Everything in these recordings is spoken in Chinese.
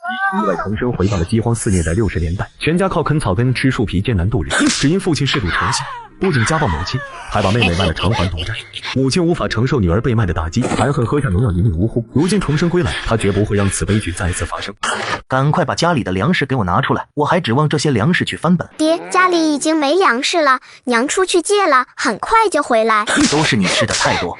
意外重生回到了饥荒肆虐的60年代，全家靠啃草根吃树皮艰难度日，只因父亲嗜赌成性，不仅家暴母亲，还把妹妹卖了偿还赌债。母亲无法承受女儿被卖的打击，含恨喝下农药一命呜呼。如今重生归来，她绝不会让此悲剧再次发生。赶快把家里的粮食给我拿出来，我还指望这些粮食去翻本。爹，家里已经没粮食了，娘出去借了，很快就回来。都是你吃的太多，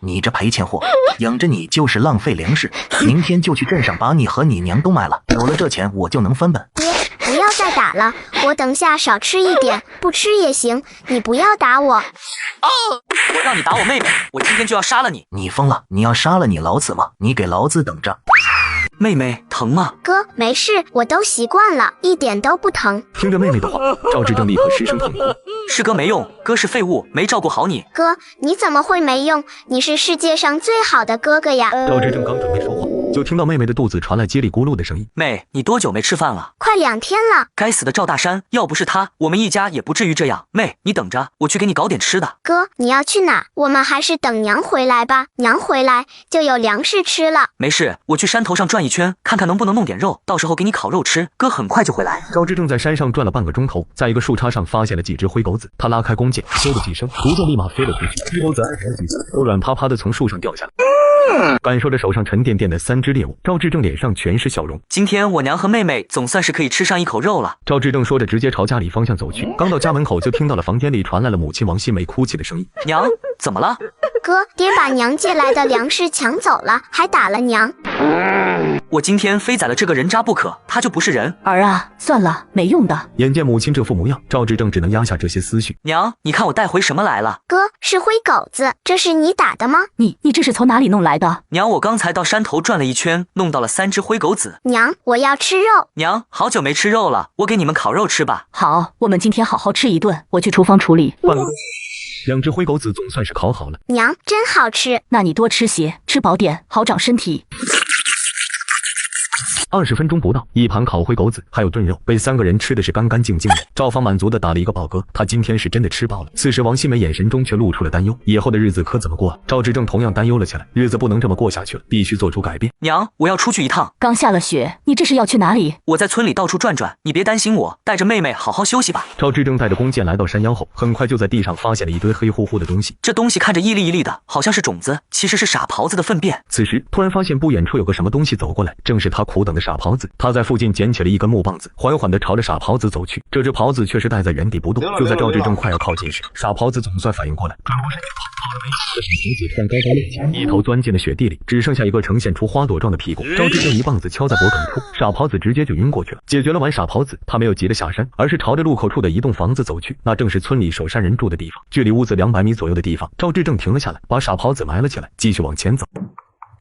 你这赔钱货，养着你就是浪费粮食。明天就去镇上把你和你娘都卖了，有了这钱我就能翻本。爹，不要再打了，我等下少吃一点，不吃也行，你不要打我。我让你打我妹妹，我今天就要杀了你！你疯了？你要杀了你老子吗？你给老子等着！妹妹疼吗？哥，没事，我都习惯了，一点都不疼。听着妹妹的话，赵志正立刻失声痛哭。是哥没用，哥是废物，没照顾好你。哥，你怎么会没用？你是世界上最好的哥哥呀！赵志正刚准备说话，就听到妹妹的肚子传来叽里咕噜的声音。妹，你多久没吃饭了？快2天了。该死的赵大山，要不是他，我们一家也不至于这样。妹，你等着，我去给你搞点吃的。哥，你要去哪？我们还是等娘回来吧，娘回来就有粮食吃了。没事，我去山头上转一圈，看看能不能弄点肉，到时候给你烤肉吃。哥很快就回来。赵志正在山上转了半个钟头，在一个树杈上发现了几只灰狗子，他拉开弓箭，咻的几声，毒箭立马飞了出去。灰狗子挨好几次，都软趴趴的从树上掉下来。感受着手上沉甸甸的3只猎物，赵志正脸上全是笑容。今天我娘和妹妹总算是可以吃上一口肉了。赵志正说着，直接朝家里方向走去。刚到家门口，就听到了房间里传来了母亲王新梅哭泣的声音。娘，怎么了？哥，爹把娘借来的粮食抢走了，还打了娘。我今天非宰了这个人渣不可，他就不是人。儿啊，算了，没用的。眼见母亲这副模样，赵志正只能压下这些思绪。娘，你看我带回什么来了？哥，是灰狗子，这是你打的吗？你这是从哪里弄来的？娘，我刚才到山头转了一圈，弄到了3只灰狗子。娘，我要吃肉。娘，好久没吃肉了，我给你们烤肉吃吧。好，我们今天好好吃一顿，我去厨房处理。半个多小时，2只灰狗子总算是烤好了。娘，真好吃。那你多吃些，吃饱点，好长身体。20分钟不到，一盘烤灰狗子还有炖肉被3个人吃的是干干净净的。赵芳满足的打了一个饱嗝，他今天是真的吃饱了。此时王新梅眼神中却露出了担忧，以后的日子可怎么过啊？赵志正同样担忧了起来，日子不能这么过下去了，必须做出改变。娘，我要出去一趟。刚下了雪，你这是要去哪里？我在村里到处转转，你别担心我，带着妹妹好好休息吧。赵志正带着弓箭来到山腰后，很快就在地上发现了一堆黑乎乎的东西。这东西看着一粒一粒的，好像是种子，其实是傻狍子的粪便。此时突然发现不远处有个什么东西走过来，正是他苦等的傻狍子。他在附近捡起了一根木棒子，缓缓地朝着傻狍子走去。这只狍子却是待在原地不动。就在赵志正快要靠近时，傻狍子总算反应过来，转过身跑了没几个小子突然高高立起，一头钻进了雪地里，只剩下一个呈现出花朵状的屁股。赵志正一棒子敲在脖梗处，傻狍子直接就晕过去了。解决了完傻狍子，他没有急着下山，而是朝着路口处的一栋房子走去，那正是村里守山人住的地方。距离屋子200米左右的地方，赵志正停了下来，把傻狍子埋了起来，继续往前走。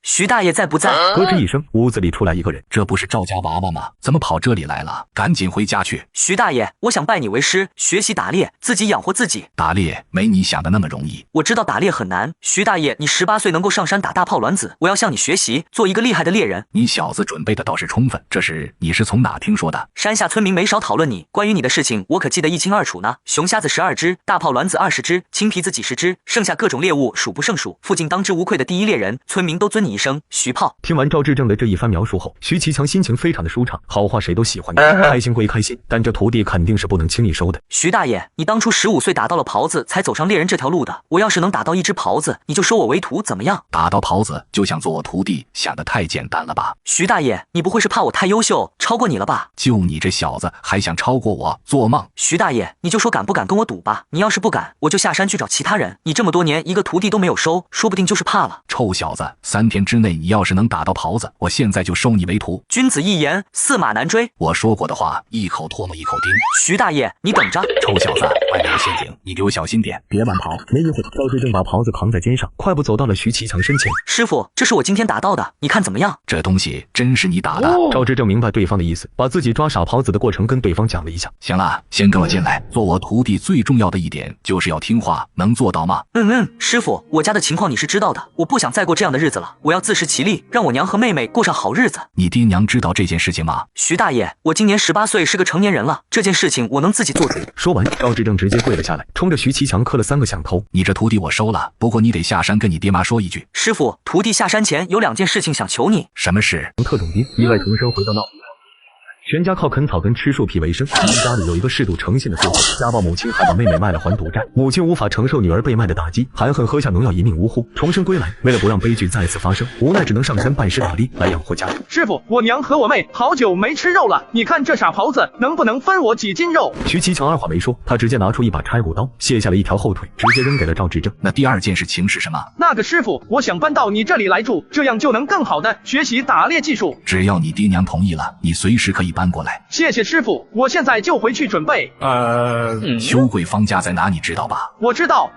徐大爷在不在？咯吱一声，屋子里出来一个人。这不是赵家娃娃吗？怎么跑这里来了？赶紧回家去。徐大爷，我想拜你为师，学习打猎，自己养活自己。打猎没你想的那么容易。我知道打猎很难。徐大爷，你18岁能够上山打大炮卵子，我要向你学习，做一个厉害的猎人。你小子准备的倒是充分，这事你是从哪听说的？山下村民没少讨论你，关于你的事情我可记得一清二楚呢。熊瞎子12只，大炮卵子20只，青皮子几十只，剩下各种猎物数不胜数。附近当之无愧的第一猎人，村民都尊你一声徐炮。听完赵志正的这一番描述后，徐其强心情非常的舒畅。好话谁都喜欢开心归开心，但这徒弟肯定是不能轻易收的。徐大爷，你当初15岁打到了狍子，才走上猎人这条路的。我要是能打到一只狍子，你就收我为徒，怎么样？打到狍子就想做我徒弟，想得太简单了吧？徐大爷，你不会是怕我太优秀，超过你了吧？就你这小子还想超过我？做梦！徐大爷，你就说敢不敢跟我赌吧？你要是不敢，我就下山去找其他人。你这么多年一个徒弟都没有收，说不定就是怕了。臭小子，3天之内你要是能打到狍子，我现在就收你为徒。君子一言，驷马难追。我说过的话，一口唾沫一口钉。徐大爷，你等着！臭小子，外面有陷阱，你给我小心点，别乱跑。没一会儿，赵志正把狍子扛在肩上，快步走到了徐其强身前。师傅，这是我今天打到的，你看怎么样？这东西真是你打的？赵志正明白对方的意思，把自己抓傻狍子的过程跟对方讲了一下。行了，先跟我进来。做我徒弟最重要的一点就是要听话，能做到吗？师傅，我家的情况你是知道的，我不想再过这样的日子了。我要自食其力，让我娘和妹妹过上好日子。你爹娘知道这件事情吗？徐大爷，我今年18岁，是个成年人了，这件事情我能自己做主。说完，赵志正直接跪了下来，冲着徐其强磕了3个响头。你这徒弟我收了，不过你得下山跟你爹妈说一句。师傅，徒弟下山前有2件事情想求你。什么事？特种兵意外重生回到闹市。全家靠啃草根吃树皮为生，他们家里有一个适度诚信的父亲，家暴母亲还把妹妹卖了还赌债，母亲无法承受女儿被卖的打击，含恨喝下农药一命呜呼，重生归来。为了不让悲剧再次发生，无奈只能上山拜师打猎来养活家人。师傅，我娘和我妹好久没吃肉了，你看这傻狍子能不能分我几斤肉？徐其强二话没说，他直接拿出一把拆骨刀，卸下了一条后腿，直接扔给了赵志正。那第2件事情是什么？那个师傅，我想搬到你这里来住，这样就能更好的学习打猎技术。只要你爹娘同意了，你随时可以搬过来。谢谢师傅，我现在就回去准备。秋桂芳家在哪你知道吧？我知道。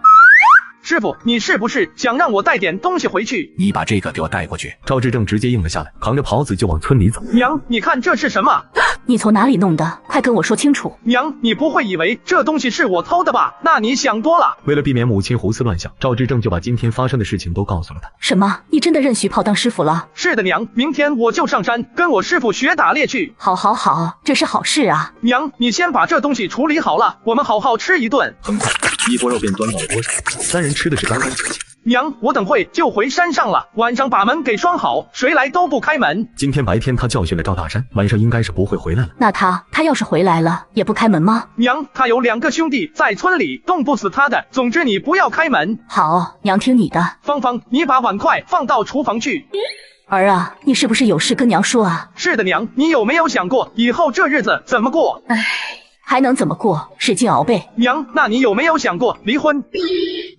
师傅，你是不是想让我带点东西回去？你把这个给我带过去。赵志正直接应了下来，扛着袍子就往村里走。娘，你看这是什么？你从哪里弄的？快跟我说清楚。娘，你不会以为这东西是我偷的吧？那你想多了。为了避免母亲胡思乱想，赵志正就把今天发生的事情都告诉了他。什么？你真的认徐炮当师傅了？是的，娘，明天我就上山跟我师傅学打猎去。好，好，好，这是好事啊。娘，你先把这东西处理好了，我们好好吃一顿。很快，一锅肉便端到了桌上，3人吃的是干干净净。娘，我等会就回山上了，晚上把门给拴好，谁来都不开门。今天白天他教训了赵大山，晚上应该是不会回来了。那他要是回来了，也不开门吗？娘，他有2个兄弟在村里，动不死他的。总之你不要开门。好，娘听你的。芳芳，你把碗筷放到厨房去。儿啊，你是不是有事跟娘说啊？是的，娘，你有没有想过以后这日子怎么过？唉，还能怎么过？使劲熬呗。娘，那你有没有想过离婚？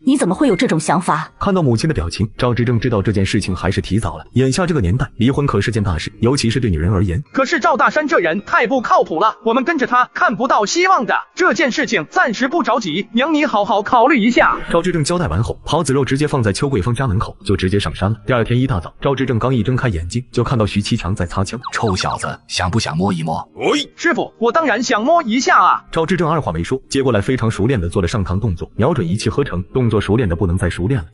你怎么会有这种想法？看到母亲的表情，赵志正知道这件事情还是提早了。眼下这个年代，离婚可是件大事，尤其是对女人而言。可是赵大山这人太不靠谱了，我们跟着他看不到希望的。这件事情暂时不着急，娘你好好考虑一下。赵志正交代完后，袍子肉直接放在邱桂芳家门口，就直接上山了。第2天一大早，赵志正刚一睁开眼睛，就看到徐其强在擦枪。臭小子，想不想摸一摸？师傅，我当然想摸一下啊。赵志正二话没说，接过来非常熟练的做了上膛动作，瞄准一气呵成，动作熟练的不能再熟练了。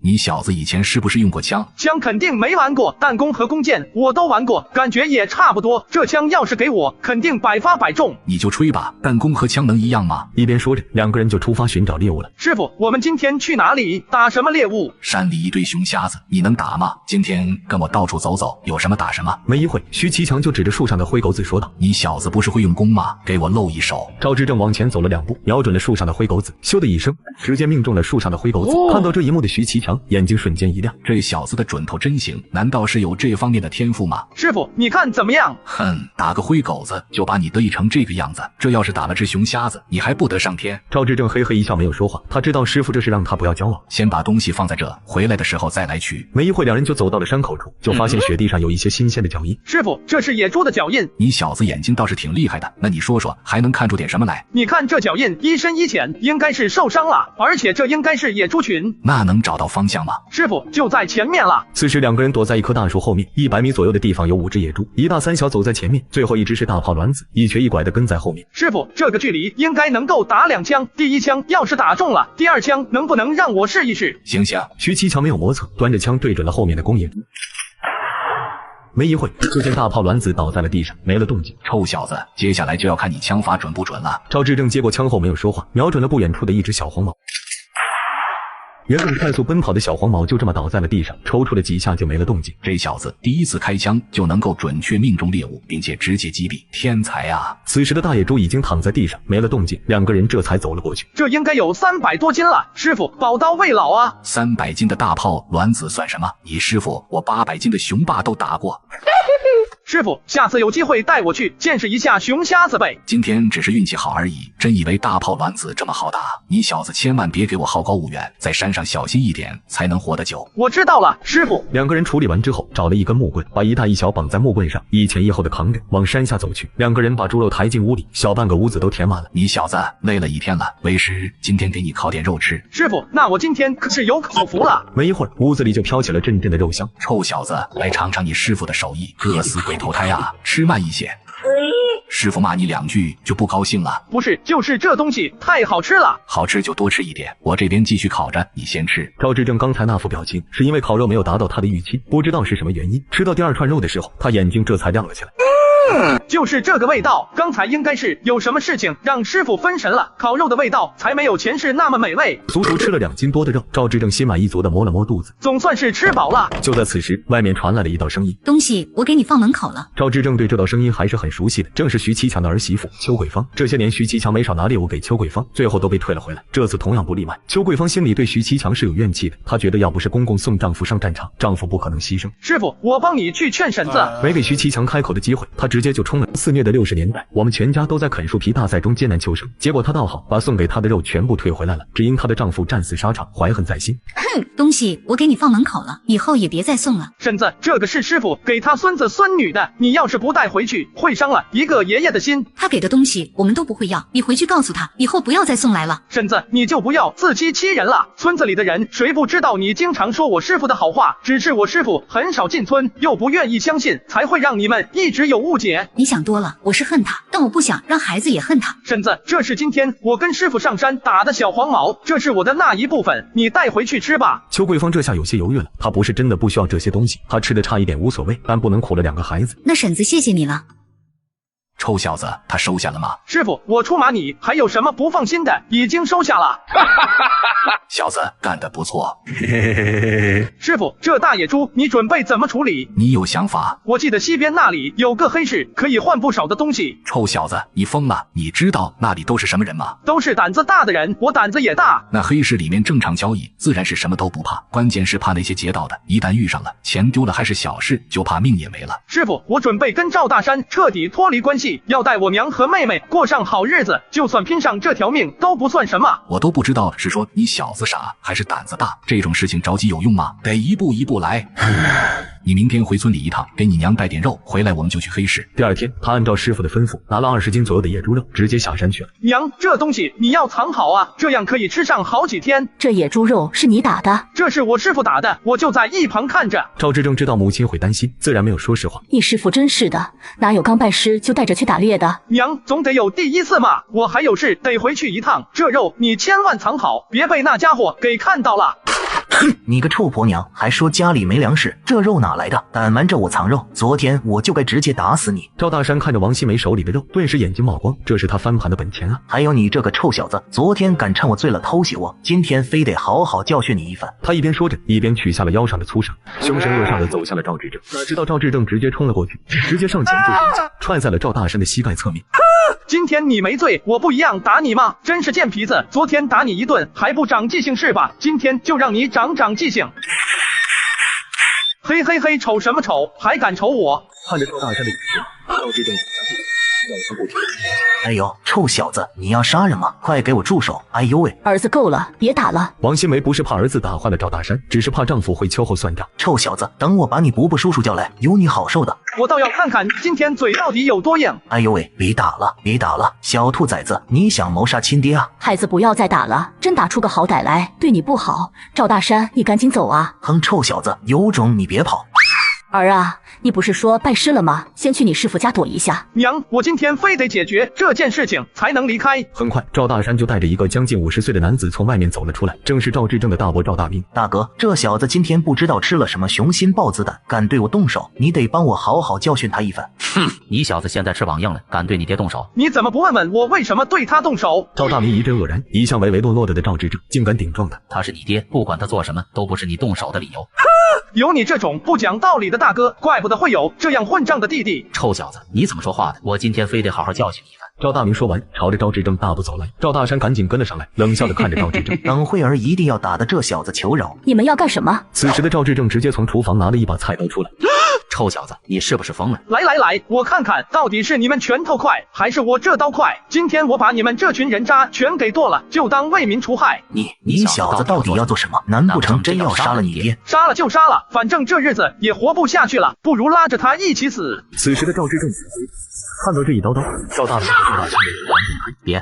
你小子以前是不是用过枪？枪肯定没玩过，弹弓和弓箭我都玩过，感觉也差不多。这枪要是给我，肯定100发100中。你就吹吧，弹弓和枪能一样吗？一边说着，2个人就出发寻找猎物了。师傅，我们今天去哪里打什么猎物？山里一堆熊瞎子，你能打吗？今天跟我到处走走，有什么打什么。没一会，徐其强就指着树上的灰狗子说道：“你小子不是会用弓吗？给我露一手。”赵志正往前走了2步，瞄准了树上的灰狗子，咻的一声，直接命中了树上的灰狗子。看到这一幕的徐其强眼睛瞬间一亮，这小子的准头真行，难道是有这方面的天赋吗？师傅，你看怎么样？哼，打个灰狗子就把你得意成这个样子，这要是打了只熊瞎子，你还不得上天？赵志正嘿嘿一笑，没有说话。他知道师傅这是让他不要骄傲，先把东西放在这，回来的时候再来取。没一会，2人就走到了山口处，就发现雪地上有一些新鲜的脚印。师傅，这是野猪的脚印。你小子眼睛倒是挺厉害的，那你说说，还能看出点什么来？你看这脚印一深一浅，应该是受伤了，而且这应该是野猪群。那能找到方向吗？师傅，就在前面了。此时2个人躲在一棵大树后面，100米左右的地方有5只野猪，1大3小走在前面，最后一只是大炮卵子，一瘸一拐的跟在后面。师傅，这个距离应该能够打2枪，第1枪要是打中了，第2枪能不能让我试一试？行行。徐其强没有磨蹭，端着枪对准了后面的公野猪。没一会，就见大炮卵子倒在了地上，没了动静。臭小子，接下来就要看你枪法准不准了。赵志正接过枪后没有说话，瞄准了不远处的一只小黄毛。原本快速奔跑的小黄毛就这么倒在了地上，抽搐了几下就没了动静。这小子第1次开枪就能够准确命中猎物，并且直接击毙，天才啊！此时的大野猪已经躺在地上，没了动静，2个人这才走了过去。这应该有300多斤了，师傅，宝刀未老啊！300斤的大炮卵子算什么？你师傅我800斤的雄霸都打过。师傅，下次有机会带我去见识一下熊瞎子呗。今天只是运气好而已，真以为大炮卵子这么好打？你小子千万别给我好高骛远，在山上小心一点，才能活得久。我知道了，师傅。2个人处理完之后，找了一根木棍，把一大一小绑在木棍上，一前一后的扛着往山下走去。2个人把猪肉抬进屋里，小半个屋子都填满了。你小子累了一天了，为师今天给你烤点肉吃。师傅，那我今天可是有口福了。没一会儿，屋子里就飘起了阵阵的肉香。臭小子，来尝尝你师傅的手艺，各死鬼投胎啊！吃慢一些。师傅骂你2句就不高兴了？不是，就是这东西太好吃了。好吃就多吃一点，我这边继续烤着，你先吃。赵志正刚才那副表情，是因为烤肉没有达到他的预期，不知道是什么原因。吃到第2串肉的时候，他眼睛这才亮了起来。就是这个味道，刚才应该是有什么事情让师傅分神了，烤肉的味道才没有前世那么美味。足足吃了2斤多的肉，赵志正心满意足地摸了摸肚子，总算是吃饱了。就在此时，外面传来了一道声音：东西我给你放门口了。赵志正对这道声音还是很熟悉的，正是徐其强的儿媳妇邱桂芳。这些年徐其强没少拿猎物给邱桂芳，最后都被退了回来，这次同样不例外。邱桂芳心里对徐其强是有怨气的，她觉得要不是公公送丈夫上战场，丈夫不可能牺牲。师傅，我帮你去劝婶子。没给徐其强开口的机会，他直接就冲了。肆虐的60年代，我们全家都在啃树皮大赛中艰难求生，结果他倒好，把送给他的肉全部退回来了，只因她的丈夫战死沙场，怀恨在心。哼，东西我给你放门口了，以后也别再送了。婶子，这个是师傅给他孙子孙女的，你要是不带回去，会伤了一个爷爷的心。他给的东西我们都不会要，你回去告诉他，以后不要再送来了。婶子，你就不要自欺欺人了。村子里的人谁不知道你经常说我师傅的好话，只是我师傅很少进村，又不愿意相信，才会让你们一直有误解。你想多了，我是恨他，但我不想让孩子也恨他。婶子，这是今天我跟师傅上山打的小黄毛，这是我的那一部分，你带回去吃吧。邱桂芳这下有些犹豫了，她不是真的不需要这些东西，她吃的差一点无所谓，但不能苦了2个孩子。那婶子谢谢你了。臭小子，他收下了吗？师傅，我出马你还有什么不放心的？已经收下了。小子干得不错。师傅，这大野猪你准备怎么处理？你有想法？我记得西边那里有个黑市，可以换不少的东西。臭小子，你疯了？你知道那里都是什么人吗？都是胆子大的人，我胆子也大。那黑市里面正常交易，自然是什么都不怕，关键是怕那些劫道的，一旦遇上了，钱丢了还是小事，就怕命也没了。师傅，我准备跟赵大山彻底脱离关系，要带我娘和妹妹过上好日子，就算拼上这条命都不算什么。我都不知道是说你小子傻还是胆子大，这种事情着急有用吗？得一步一步来。你明天回村里一趟，给你娘带点肉，回来我们就去黑市。第2天，他按照师傅的吩咐，拿了20斤左右的野猪肉，直接下山去了。娘，这东西你要藏好啊，这样可以吃上好几天。这野猪肉是你打的？这是我师傅打的，我就在一旁看着。赵志正知道母亲会担心，自然没有说实话。你师傅真是的，哪有刚拜师就带着去打猎的？娘，总得有第一次嘛，我还有事得回去一趟，这肉你千万藏好，别被那家伙给看到了。你个臭婆娘，还说家里没粮食，这肉哪来的？胆瞒着我藏肉，昨天我就该直接打死你！赵大山看着王新梅手里的肉，顿时眼睛冒光，这是他翻盘的本钱啊！还有你这个臭小子，昨天敢趁我醉了偷袭我，今天非得好好教训你一番！他一边说着，一边取下了腰上的粗绳，凶神恶煞地走向了赵志正。哪知道赵志正直接冲了过去，直接上前就是一脚，踹在了赵大山的膝盖侧面。今天你没醉，我不一样打你吗？真是贱皮子！昨天打你一顿还不长记性是吧？今天就让你长记性。嘿嘿嘿，瞅什么瞅？还敢瞅我？看着赵大山的眼神，赵志正要他不停。哎呦，臭小子，你要杀人吗？快给我住手！哎呦喂，儿子够了，别打了。王新梅不是怕儿子打坏了赵大山，只是怕丈夫会秋后算账。臭小子，等我把你伯伯叔叔叫来，有你好受的。我倒要看看今天嘴到底有多硬。哎呦喂，别打了，别打了，小兔崽子，你想谋杀亲爹啊？孩子不要再打了，真打出个好歹来，对你不好。赵大山，你赶紧走啊！哼，臭小子，有种你别跑。儿啊，你不是说拜师了吗？先去你师傅家躲一下。娘，我今天非得解决这件事情才能离开。很快，赵大山就带着一个将近50岁的男子从外面走了出来，正是赵志正的大伯赵大兵。大哥，这小子今天不知道吃了什么雄心豹子胆，敢对我动手，你得帮我好好教训他一番。哼，你小子现在吃榜样了，敢对你爹动手？你怎么不问问我为什么对他动手？赵大明一阵愕然，一向唯唯诺诺的赵志正竟敢顶撞他。他是你爹，不管他做什么，都不是你动手的理由。有你这种不讲道理的大哥，怪不得会有这样混账的弟弟。臭小子，你怎么说话的？我今天非得好好教训你一番。赵大明说完，朝着赵志正大步走来。赵大山赶紧跟了上来，冷笑的看着赵志正。等会儿一定要打得这小子求饶。你们要干什么？此时的赵志正直接从厨房拿了一把菜刀出来。臭小子，你是不是疯了？来来来，我看看到底是你们拳头快，还是我这刀快？今天我把你们这群人渣全给剁了，就当为民除害。你小子到底要做什么？难不成真要杀了你爹？杀了就杀了，反正这日子也活不下去了，不如拉着他一起死。此时的赵志正看到这一刀，赵大明和赵大山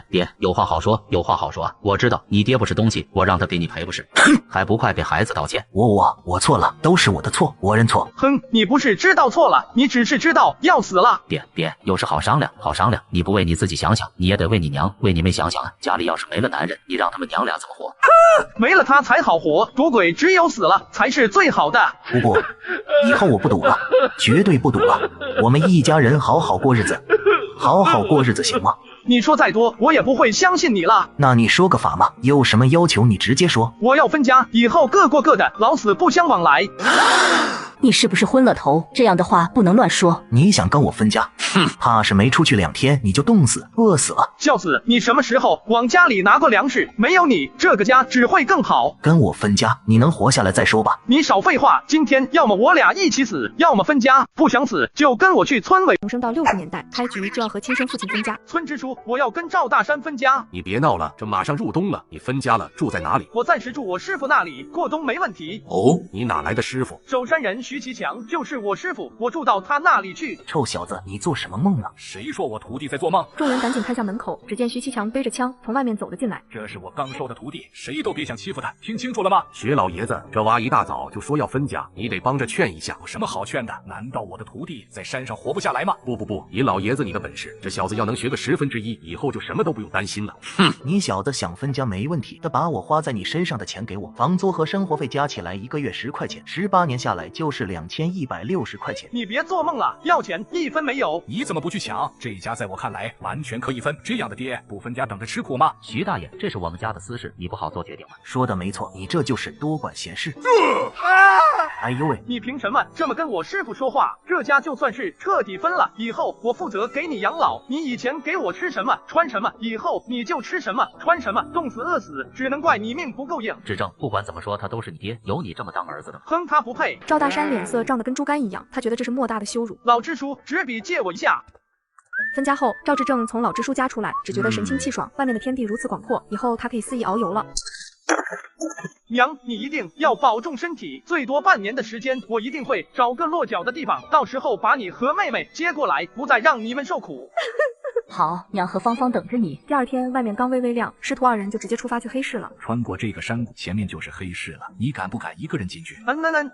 别，有话好说，有话好说啊！我知道你爹不是东西，我让他给你赔不是？还不快给孩子道歉！我错了，都是我的错，我认错。哼，你不是知知道错了，你只是知道要死了。爹，有事好商量，好商量。你不为你自己想想，你也得为你娘、为你妹想想啊。家里要是没了男人，你让他们娘俩怎么活？没了他才好活，赌鬼只有死了才是最好的。不过以后我不赌了，绝对不赌了。我们一家人好好过日子，好好过日子行吗？你说再多，我也不会相信你了。那你说个法嘛，有什么要求你直接说。我要分家，以后各过各的，老死不相往来。你是不是昏了头？这样的话不能乱说。你想跟我分家？怕是没出去2天你就冻死、饿死了。笑死！你什么时候往家里拿过粮食？没有你，这个家只会更好。跟我分家，你能活下来再说吧。你少废话，今天要么我俩一起死，要么分家。不想死就跟我去村委。重生到60年代，开局就要和亲生父亲分家。村支书，我要跟赵大山分家。你别闹了，这马上入冬了，你分家了，住在哪里？我暂时住我师傅那里，过冬没问题。哦，你哪来的师傅？守山人徐其强就是我师傅，我住到他那里去。臭小子，你做什么梦呢？谁说我徒弟在做梦？众人赶紧看向门口，只见徐其强背着枪从外面走了进来。这是我刚收的徒弟，谁都别想欺负他，听清楚了吗？薛老爷子，这娃一大早就说要分家，你得帮着劝一下。有什么好劝的？难道我的徒弟在山上活不下来吗？不，以老爷子你的本事，这小子要能学个1/10，以后就什么都不用担心了。你小子想分家没问题，但把我花在你身上的钱给我，房租和生活费加起来1个月10块钱，18年下来就是2160块钱。你别做梦了，要钱1分没有。你怎么不去抢？这家在我看来完全可以分，这样的爹不分家等着吃苦吗？徐大爷，这是我们家的私事，你不好做决定吗？说的没错，你这就是多管闲事。哎呦喂，你凭什么这么跟我师傅说话？这家就算是彻底分了，以后我负责给你养老，你以前给我吃什么穿什么，以后你就吃什么穿什么，冻死饿死只能怪你命不够硬。志正，不管怎么说他都是你爹，有你这么当儿子的吗？哼，他不配。赵大山脸色涨得跟猪肝一样，他觉得这是莫大的羞辱。老支书，纸笔借我一下。分家后，赵志正从老支书家出来，只觉得神清气爽，外面的天地如此广阔，以后他可以肆意遨游了。娘，你一定要保重身体，最多半年的时间，我一定会找个落脚的地方，到时候把你和妹妹接过来，不再让你们受苦。好，娘和芳芳等着你。第二天，外面刚微微亮，师徒2人就直接出发去黑市了。穿过这个山谷，前面就是黑市了。你敢不敢一个人进去？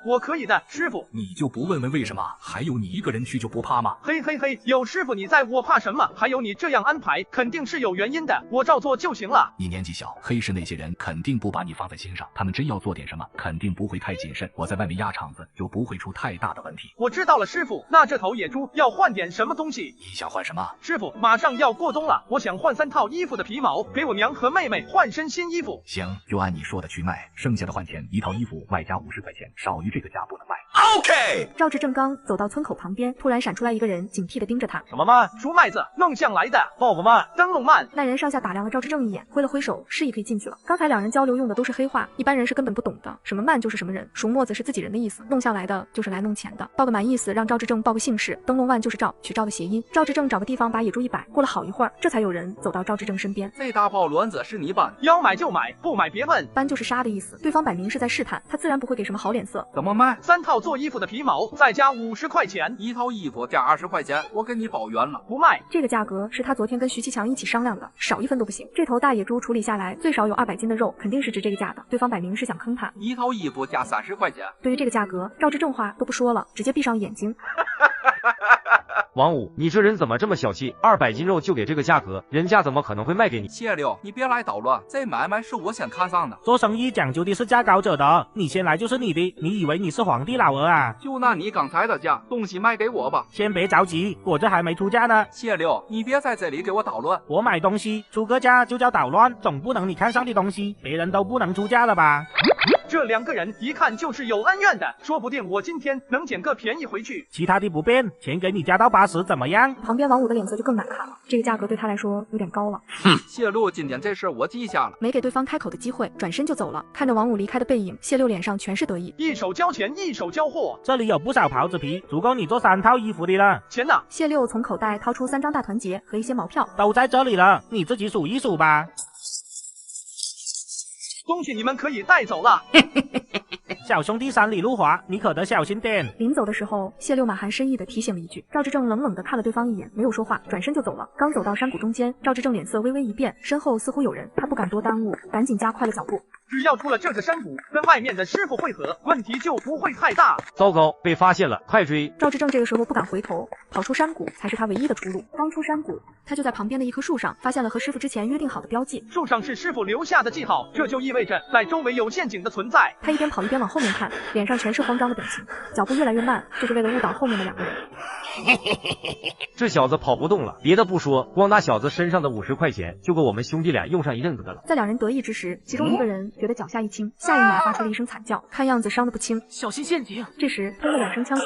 我可以的，师傅。你就不问问为什么？还有你一个人去就不怕吗？嘿，有师傅你在，我怕什么？还有你这样安排，肯定是有原因的，我照做就行了。你年纪小，黑市那些人肯定不把你放在心上，他们真要做点什么，肯定不会太谨慎。我在外面压场子，就不会出太大的问题。我知道了，师傅。那这头野猪要换点什么东西？你想换什么？师傅，马上要过冬了，我想换3套衣服的皮毛，给我娘和妹妹换身新衣服。行，就按你说的去卖，剩下的换钱，1套衣服外加50块钱，少于这个价不能卖。OK。赵志正刚走到村口旁边，突然闪出来一个人，警惕地盯着他。什么慢？出麦子，弄像来的，报复慢，灯笼慢。那人上下打量了赵志正一眼，挥了挥手，示意可以进去了。刚才2人交流用的都是黑话，一般人是根本不懂的。什么慢就是什么人，赎墨子是自己人的意思，弄像来的就是来弄钱的。报个满意思，让赵志正报个姓氏，灯笼万就是赵，取赵的谐音。赵志正找个地方把野猪一摆，过了好一会儿，这才有人走到赵志正身边。这大炮轮子是你搬？要买就买，不买别问。搬就是杀的意思，对方摆明是在试探，他自然不会给什么好脸色。怎么卖？3套做衣服的皮毛，再加50块钱。1套衣服加20块钱，我给你包圆了。不卖。这个价格是他昨天跟徐其强一起商量的，少1分都不行。这头大野猪处理下来最少有200斤的肉，肯定是值这个价的。对方摆明是想坑他。1套衣服加30块钱。对于这个价格，赵志正话都不说了，直接闭上眼睛。王五，你这人怎么这么小气？200斤肉就给这个价格，人家怎么可能会卖给你？谢六，你别来捣乱，这买卖是我先看上的。做生意讲究的是价高者得，你先来就是你的，你以为你是皇帝老儿啊？就拿你刚才的价，东西卖给我吧。先别着急，我这还没出价呢。谢六，你别在这里给我捣乱。我买东西出个价就叫捣乱，总不能你看上的东西别人都不能出价了吧？这2个人一看就是有恩怨的，说不定我今天能捡个便宜回去。其他的不变，钱给你加到80，怎么样？旁边王五的脸色就更难看了，这个价格对他来说有点高了。谢六，今天这事我记下了。没给对方开口的机会，转身就走了。看着王五离开的背影，谢六脸上全是得意，一手交钱一手交货。这里有不少袍子皮，足够你做3套衣服的了。钱呢？谢六从口袋掏出3张大团结和一些毛票，都在这里了，你自己数一数吧。东西你们可以带走了。小兄弟3里路滑，你可得小心点。临走的时候，谢六满含深意的提醒了一句。赵志正冷冷的看了对方一眼，没有说话，转身就走了。刚走到山谷中间，赵志正脸色微微一变，身后似乎有人，他不敢多耽误，赶紧加快了脚步。只要出了这个山谷，跟外面的师傅会合，问题就不会太大。糟糕，被发现了，快追！赵志正这个时候不敢回头，跑出山谷才是他唯一的出路。刚出山谷，他就在旁边的一棵树上发现了和师傅之前约定好的标记，树上是师傅留下的记号，这就意味着在周围有陷阱的存在。他一边跑一边往后面看，脸上全是慌张的表情，脚步越来越慢，就是为了误导后面的2个人。这小子跑不动了，别的不说，光那小子身上的50块钱就够我们兄弟俩用上一阵子的了。在2人得意之时，其中一个人觉得脚下一轻，下一秒发出了一声惨叫，看样子伤得不轻，小心陷阱。这时通了2声枪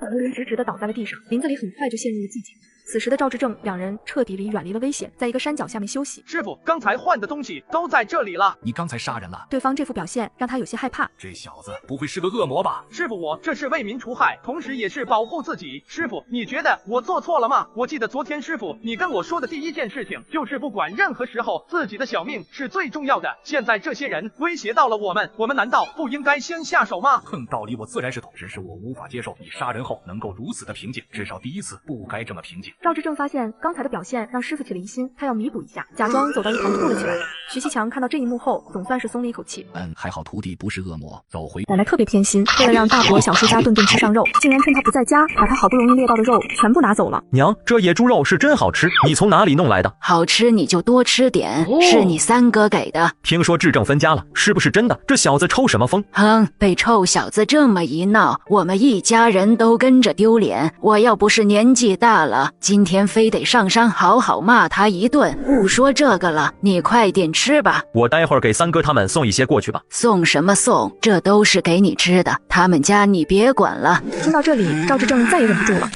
，2个人直直地倒在了地上，林子里很快就陷入了寂静。此时的赵志正2人彻底远离了危险，在一个山脚下面休息。师傅，刚才换的东西都在这里了。你刚才杀人了？对方这副表现让他有些害怕。这小子不会是个恶魔吧？师傅，我这是为民除害，同时也是保护自己。师傅，你觉得我做错了吗？我记得昨天师傅你跟我说的第一件事情就是不管任何时候自己的小命是最重要的。现在这些人威胁到了我们难道不应该先下手吗？哼，道理我自然是懂，只是我无法接受你杀人后能够如此的平静，至少第一次不该这么平静。赵志正发现刚才的表现让师傅起了疑心，他要弥补一下，假装走到一旁吐了起来。徐西强看到这一幕后，总算是松了一口气。还好徒弟不是恶魔，走回。奶奶特别偏心，为了让大伯小叔家顿顿吃上肉，竟然趁他不在家，把他好不容易猎到的肉全部拿走了。娘，这野猪肉是真好吃，你从哪里弄来的？好吃你就多吃点，是你三哥给的。听说志正分家了，是不是真的？这小子抽什么风？哼，被臭小子这么一闹，我们一家人都跟着丢脸。我要不是年纪大了，今天非得上山好好骂他一顿。不说这个了，你快点吃吧。我待会儿给三哥他们送一些过去吧。送什么送？这都是给你吃的，他们家你别管了。听到这里，赵志正再也忍不住了。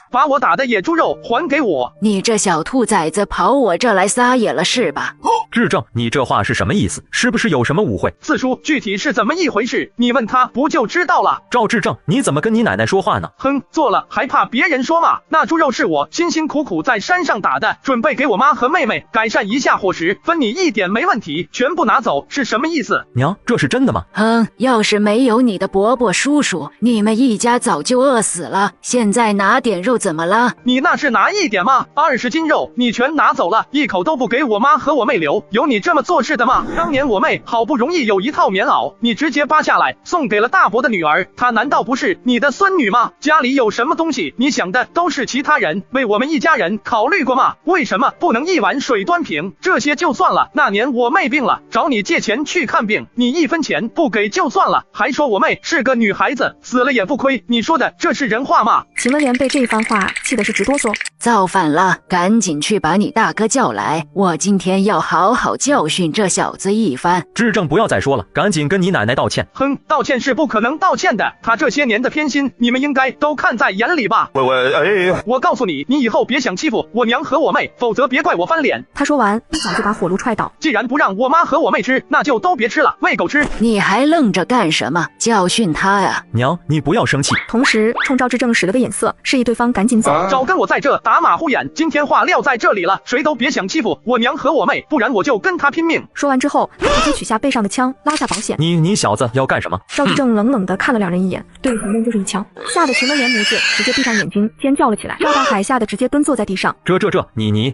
把我打的野猪肉还给我！你这小兔崽子跑我这来撒野了是吧？志正，你这话是什么意思？是不是有什么误会？四叔，具体是怎么一回事？你问他不就知道了？赵志正，你怎么跟你奶奶说话呢？哼，做了还怕别人说吗？那猪肉是我辛辛苦苦在山上打的，准备给我妈和妹妹改善一下伙食，分你一点没问题，全部拿走是什么意思？娘，这是真的吗？哼，要是没有你的伯伯叔叔，你们一家早就饿死了。现在拿点肉怎么了？你那是拿一点吗？20斤肉你全拿走了，一口都不给我妈和我妹留，有你这么做事的吗？当年我妹好不容易有一套棉袄，你直接扒下来送给了大伯的女儿，她难道不是你的孙女吗？家里有什么东西你想的都是其他人，为我们一家人考虑过吗？为什么不能一碗水端平？这些就算了，那年我妹病了，找你借钱去看病，你1分钱不给就算了，还说我妹是个女孩子，死了也不亏，你说的这是人话吗？秦文莲被这一番话气的是直哆嗦。造反了，赶紧去把你大哥叫来，我今天要好好教训这小子一番。志正，不要再说了，赶紧跟你奶奶道歉。哼，道歉是不可能道歉的，他这些年的偏心你们应该都看在眼里吧。我告诉你，你以后别想欺负我娘和我妹，否则别怪我翻脸。他说完一脚就把火炉踹倒。既然不让我妈和我妹吃，那就都别吃了，喂狗吃。你还愣着干什么？教训他呀。娘，你不要生气。同时冲赵志正使了个眼色，示意对方赶紧走。少跟我在这打马虎眼，今天话撂在这里了，谁都别想欺负我娘和我妹，不然我就跟他拼命。说完之后，他直接取下背上的枪，拉下保险。你小子要干什么？赵志正冷冷地看了2人一眼，对着前面就是一枪，吓得秦文莲母子直接闭上眼睛尖叫了起来。赵大海吓得直接蹲坐在地上。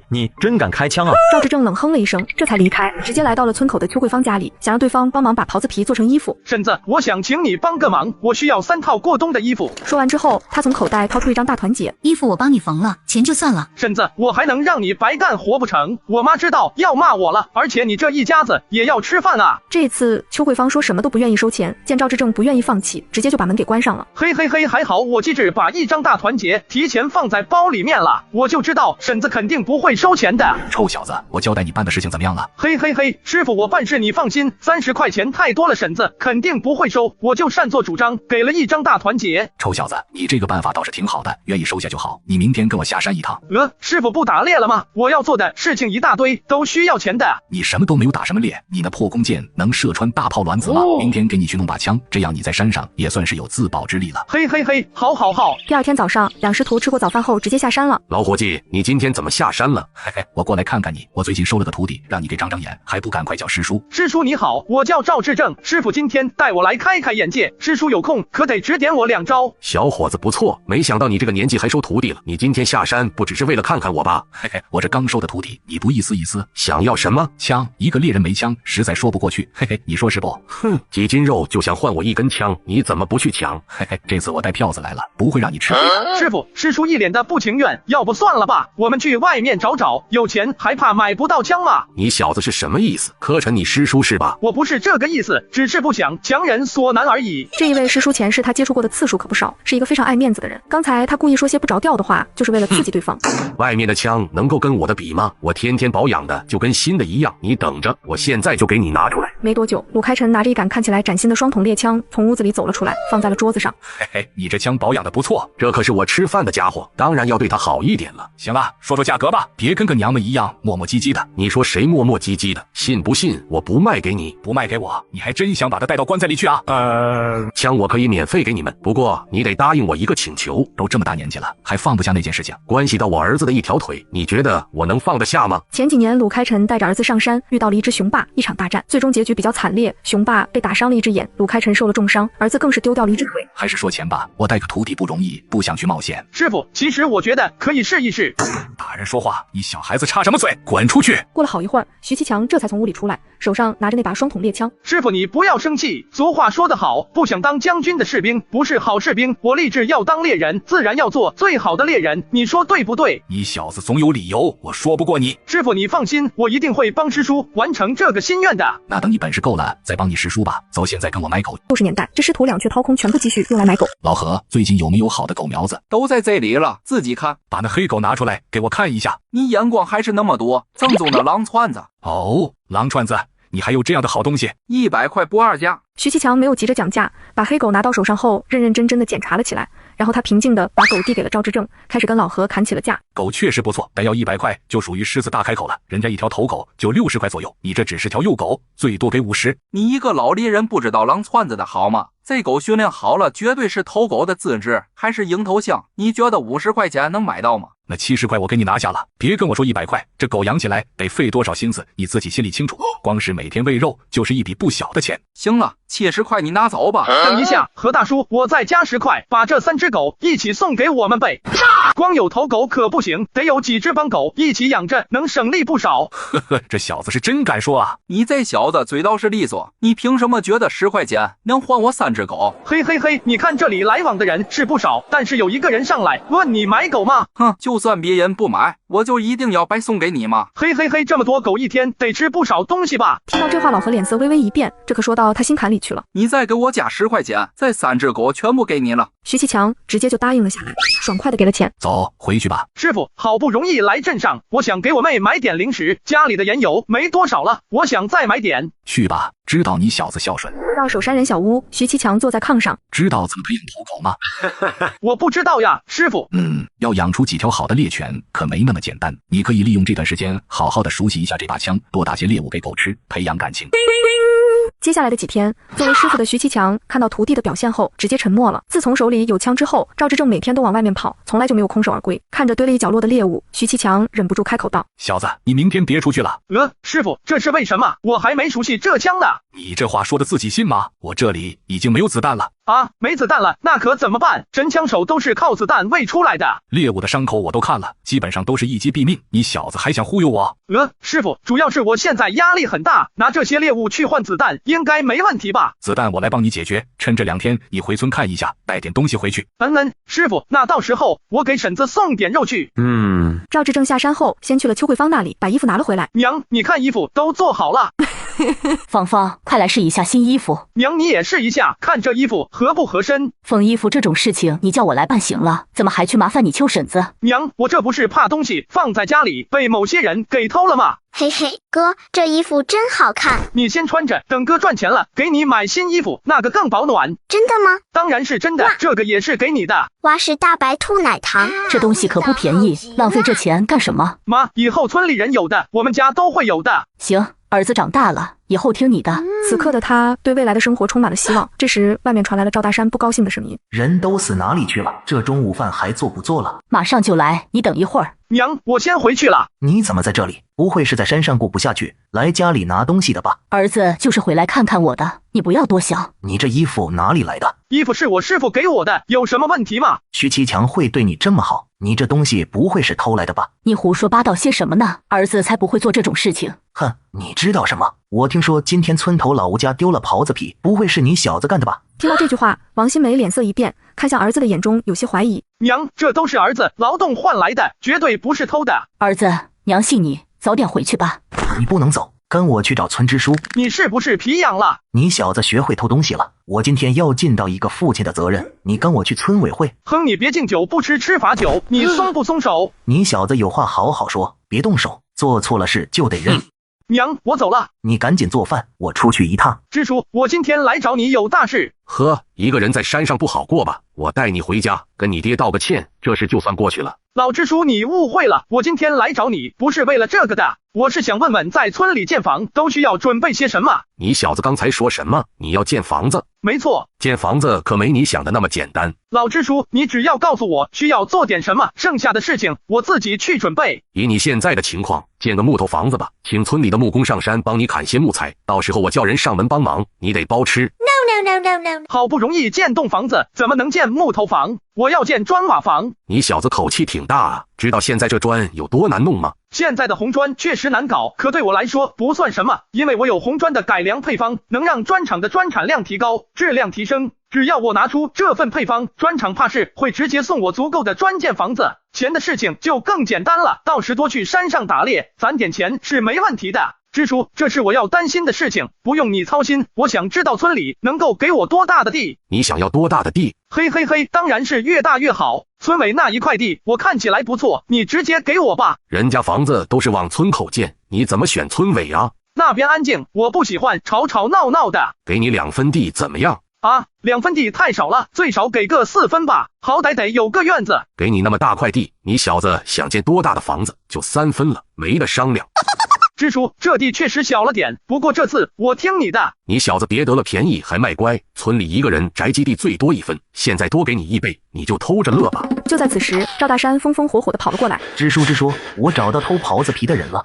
你真敢开枪啊！赵志正冷哼了一声，这才离开，直接来到了村口的邱桂芳家里，想让对方帮忙把袍子皮做成衣服。婶子，我想请你帮个忙，我需要3套过冬的衣服。说完之后，他从口袋掏出一张大团结，衣服我帮你缝了，钱就算了。婶子，我还能让你白干活不成？我妈知道要骂我了，而且你这一家子也要吃饭啊！这次邱桂芳说什么都不愿意收钱，见赵志正不愿意放弃，直接就把门给关上了。嘿，还好我机智把一张大团结提前放在包里面了，我就知道婶子肯定不会收钱的。臭小子，我交代你办的事情怎么样了？嘿，师傅我办事你放心，30块钱太多了，婶子肯定不会收，我就擅作主张给了一张大团结。臭小子，你这个办法倒是挺好的，愿意收下就好。你明天跟我下山一趟。师傅不打猎了吗？我要做的事情一大堆，都需要钱的。你什么都没有打什么猎？你那破弓箭能射穿大炮卵子吗？明天给你去弄把枪，这样你在山上也算是有自保之力了。嘿，好。第2天早上，2师徒吃过早饭后直接下山了。老伙计，你今天怎么下山了？我过来看看你，我最近收了个徒弟，让你给长眼，还不赶快叫师叔？师叔你好，我叫赵志正，师傅今天带我来开开眼界，师叔有空可得指点我2招。小伙子不错，没想到你这个年纪还收徒弟了。你今天下山不只是为了看看我吧？我这刚收的徒弟，你不意思？想要什么？么枪？一个猎人没枪，实在说不过去。嘿嘿，你说是不？哼，几斤肉就想换我一根枪，你怎么不去抢？嘿嘿，这次我带票子来了，不会让你吃亏的。师傅，师叔一脸的不情愿，要不算了吧，我们去外面找找，有钱还怕买不到枪吗？你小子是什么意思？磕碜你师叔是吧？我不是这个意思，只是不想强人所难而已。这一位师叔前世他接触过的次数可不少，是一个非常爱面子的人。刚才他故意说些不着调的话，就是为了刺激对方。外面的枪能够跟我的比吗？我天天保养的就跟新的一样，你等着，我现在就给你拿出来。没多久，鲁开晨拿着一杆看起来崭新的双筒猎枪从屋子里走了出来，放在了桌子上。嘿嘿，你这枪保养的不错，这可是我吃饭的家伙，当然要对他好一点了。行了，说说价格吧，别跟个娘们一样磨磨唧唧的。你说谁磨磨唧唧的？信不信我不卖给你？不卖给我，你还真想把他带到棺材里去啊？枪我可以免费给你们，不过你得答应我一个请求。都这么大年纪了，还放不下那件事情，关系到我儿子的一条腿，你觉得我能放得下吗？前几年鲁开晨带着儿子上山，遇到了一只雄霸，一场大战，最终结局比较惨烈，雄霸被打伤了一只眼，鲁开晨受了重伤，儿子更是丢掉了一只腿。还是说钱吧，我带个徒弟不容易，不想去冒险。师傅，其实我觉得可以试一试。大人说话，你小孩子插什么嘴？滚出去！过了好一会儿，徐其强这才从屋里出来，手上拿着那把双筒猎枪。师傅，你不要生气，俗话说得好，不想当将军的士兵不是好士兵。我立志要当猎人，自然要做最好的猎人，你说对不对？你小子总有理由，我说不过你。师傅，你放心，我一定会帮师叔完成这个心愿的。那等你本事够了，再帮你师叔吧。走，现在跟我买狗。60年代，这师徒俩却掏空全部积蓄用来买狗。老何，最近有没有好的狗苗子？都在这里了，自己看。把那黑狗拿出来给我看一下。你眼光还是那么多，正宗的狼串子。哦，狼串子，你还有这样的好东西？100块不二价。徐其强没有急着讲价，把黑狗拿到手上后，认认真真的检查了起来，然后他平静地把狗递给了赵志正，开始跟老何谈起了价。狗确实不错，但要100块就属于狮子大开口了，人家一条头狗就60块左右，你这只是条幼狗，最多给50。你一个老猎人不知道狼串子的好吗？这狗训练好了，绝对是头狗的资质，还是蝇头香。你觉得50块钱能买到吗？那70块我给你拿下了，别跟我说100块，这狗养起来得费多少心思，你自己心里清楚。光是每天喂肉就是一笔不小的钱。行了，70块你拿走吧。等一下，何大叔，我再加10块，把这3只狗一起送给我们呗。光有头狗可不行，得有几只帮狗一起养着，能省力不少。呵呵，这小子是真敢说啊！你这小子嘴倒是利索，你凭什么觉得10块钱能换我3只狗？嘿嘿嘿，你看这里来往的人是不少，但是有一个人上来问你买狗吗？哼，就算别人不买，我就一定要白送给你吗？嘿嘿嘿，这么多狗一天得吃不少东西吧？听到这话，老何脸色微微一变，这可说到他心坎里去了。你再给我加10块钱，这3只狗全部给你了。徐其强直接就答应了下来，爽快的给了钱。走，回去吧。师傅，好不容易来镇上，我想给我妹买点零食，家里的盐油没多少了，我想再买点。去吧，知道你小子孝顺。到守山人小屋，徐其强坐在炕上。知道怎么培养头狗吗？我不知道呀，师傅。要养出几条好的猎犬可没那么简单。你可以利用这段时间好好的熟悉一下这把枪，多打些猎物给狗吃，培养感情。接下来的几天，作为师傅的徐其强看到徒弟的表现后，直接沉默了。自从手里有枪之后，赵志正每天都往外面跑，从来就没有空手而归。看着堆了一角落的猎物，徐其强忍不住开口道：“小子，你明天别出去了。”师傅，这是为什么？我还没熟悉这枪呢。你这话说的自己信吗？我这里已经没有子弹了。啊，没子弹了，那可怎么办？真枪手都是靠子弹喂出来的。猎物的伤口我都看了，基本上都是一击毙命。你小子还想忽悠我？师傅，主要是我现在压力很大，拿这些猎物去换子弹应该没问题吧？子弹我来帮你解决，趁这2天你回村看一下，带点东西回去。师傅，那到时候我给婶子送点肉去。赵志正下山后，先去了邱桂芳那里，把衣服拿了回来。娘，你看衣服都做好了。芳芳，快来试一下新衣服。娘，你也试一下，看这衣服合不合身。缝衣服这种事情你叫我来办行了，怎么还去麻烦你邱婶子？娘，我这不是怕东西放在家里被某些人给偷了吗？嘿嘿，哥，这衣服真好看。你先穿着，等哥赚钱了给你买新衣服，那个更保暖。真的吗？当然是真的，这个也是给你的。哇，是大白兔奶糖，这东西可不便宜，浪费这钱干什么？妈，以后村里人有的，我们家都会有的。行，儿子长大了，以后听你的。此刻的他对未来的生活充满了希望。这时，外面传来了赵大山不高兴的声音：“人都死哪里去了？这中午饭还做不做了？”马上就来，你等一会儿。娘，我先回去了。你怎么在这里？不会是在山上过不下去，来家里拿东西的吧？儿子就是回来看看我的，你不要多想。你这衣服哪里来的？衣服是我师傅给我的，有什么问题吗？徐其强会对你这么好，你这东西不会是偷来的吧？你胡说八道些什么呢？儿子才不会做这种事情。哼，你知道什么？我听说今天村头老吴家丢了狍子皮，不会是你小子干的吧？听到这句话，王新梅脸色一变，看向儿子的眼中有些怀疑。娘，这都是儿子劳动换来的，绝对不是偷的。儿子，娘信你，早点回去吧。你不能走，跟我去找村支书。你是不是皮痒了？你小子学会偷东西了，我今天要尽到一个父亲的责任。你跟我去村委会。哼，你别敬酒不吃吃罚酒，你松不松手？你小子有话好好说，别动手，做错了事就得认。娘，我走了。你赶紧做饭，我出去一趟。支书，我今天来找你有大事。呵，一个人在山上不好过吧？我带你回家，跟你爹道个歉，这事就算过去了。老支书，你误会了，我今天来找你不是为了这个的，我是想问问在村里建房都需要准备些什么。你小子刚才说什么？你要建房子？没错，建房子可没你想的那么简单。老支书，你只要告诉我需要做点什么，剩下的事情我自己去准备。以你现在的情况，建个木头房子吧，请村里的木工上山帮你砍些木材，到时候我叫人上门帮忙，你得包吃。No， 好不容易建栋房子，怎么能建木头房？我要建砖瓦房。你小子口气挺大啊，知道现在这砖有多难弄吗？现在的红砖确实难搞，可对我来说不算什么，因为我有红砖的改良配方，能让砖厂的砖产量提高，质量提升。只要我拿出这份配方，砖厂怕是会直接送我足够的砖建房子，钱的事情就更简单了，到时多去山上打猎，攒点钱是没问题的。支书，这是我要担心的事情，不用你操心。我想知道村里能够给我多大的地？你想要多大的地？嘿，当然是越大越好。村委那一块地我看起来不错，你直接给我吧。人家房子都是往村口建，你怎么选村委啊？那边安静，我不喜欢吵吵闹闹的。给你2分地怎么样？啊，2分地太少了，最少给个4分吧，好歹得有个院子。给你那么大块地，你小子想建多大的房子就3分了，没得商量。支书，这地确实小了点，不过这次我听你的。你小子别得了便宜还卖乖，村里一个人宅基地最多1分，现在多给你1倍，你就偷着乐吧。就在此时，赵大山风风火火地跑了过来。支书，我找到偷狍子皮的人了。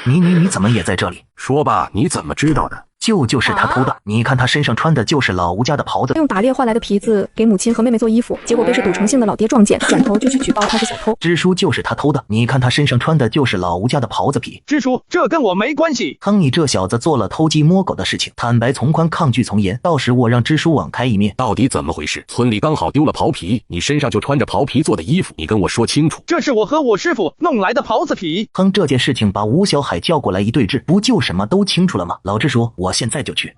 你怎么也在这里？说吧，你怎么知道的？就是他偷的，你看他身上穿的就是老吴家的袍子。用打猎换来的皮子给母亲和妹妹做衣服，结果被是赌成性的老爹撞见，转头就去举报他是小偷。支书就是他偷的，你看他身上穿的就是老吴家的袍子皮。支书，这跟我没关系。哼，你这小子做了偷鸡摸狗的事情，坦白从宽，抗拒从严，到时我让支书网开一面。到底怎么回事？村里刚好丢了袍皮，你身上就穿着袍皮做的衣服，你跟我说清楚。这是我和我师傅弄来的袍子皮。哼，这件事情把吴小海叫过来一对质，不就什么都清楚了吗？老支书，我现在就去。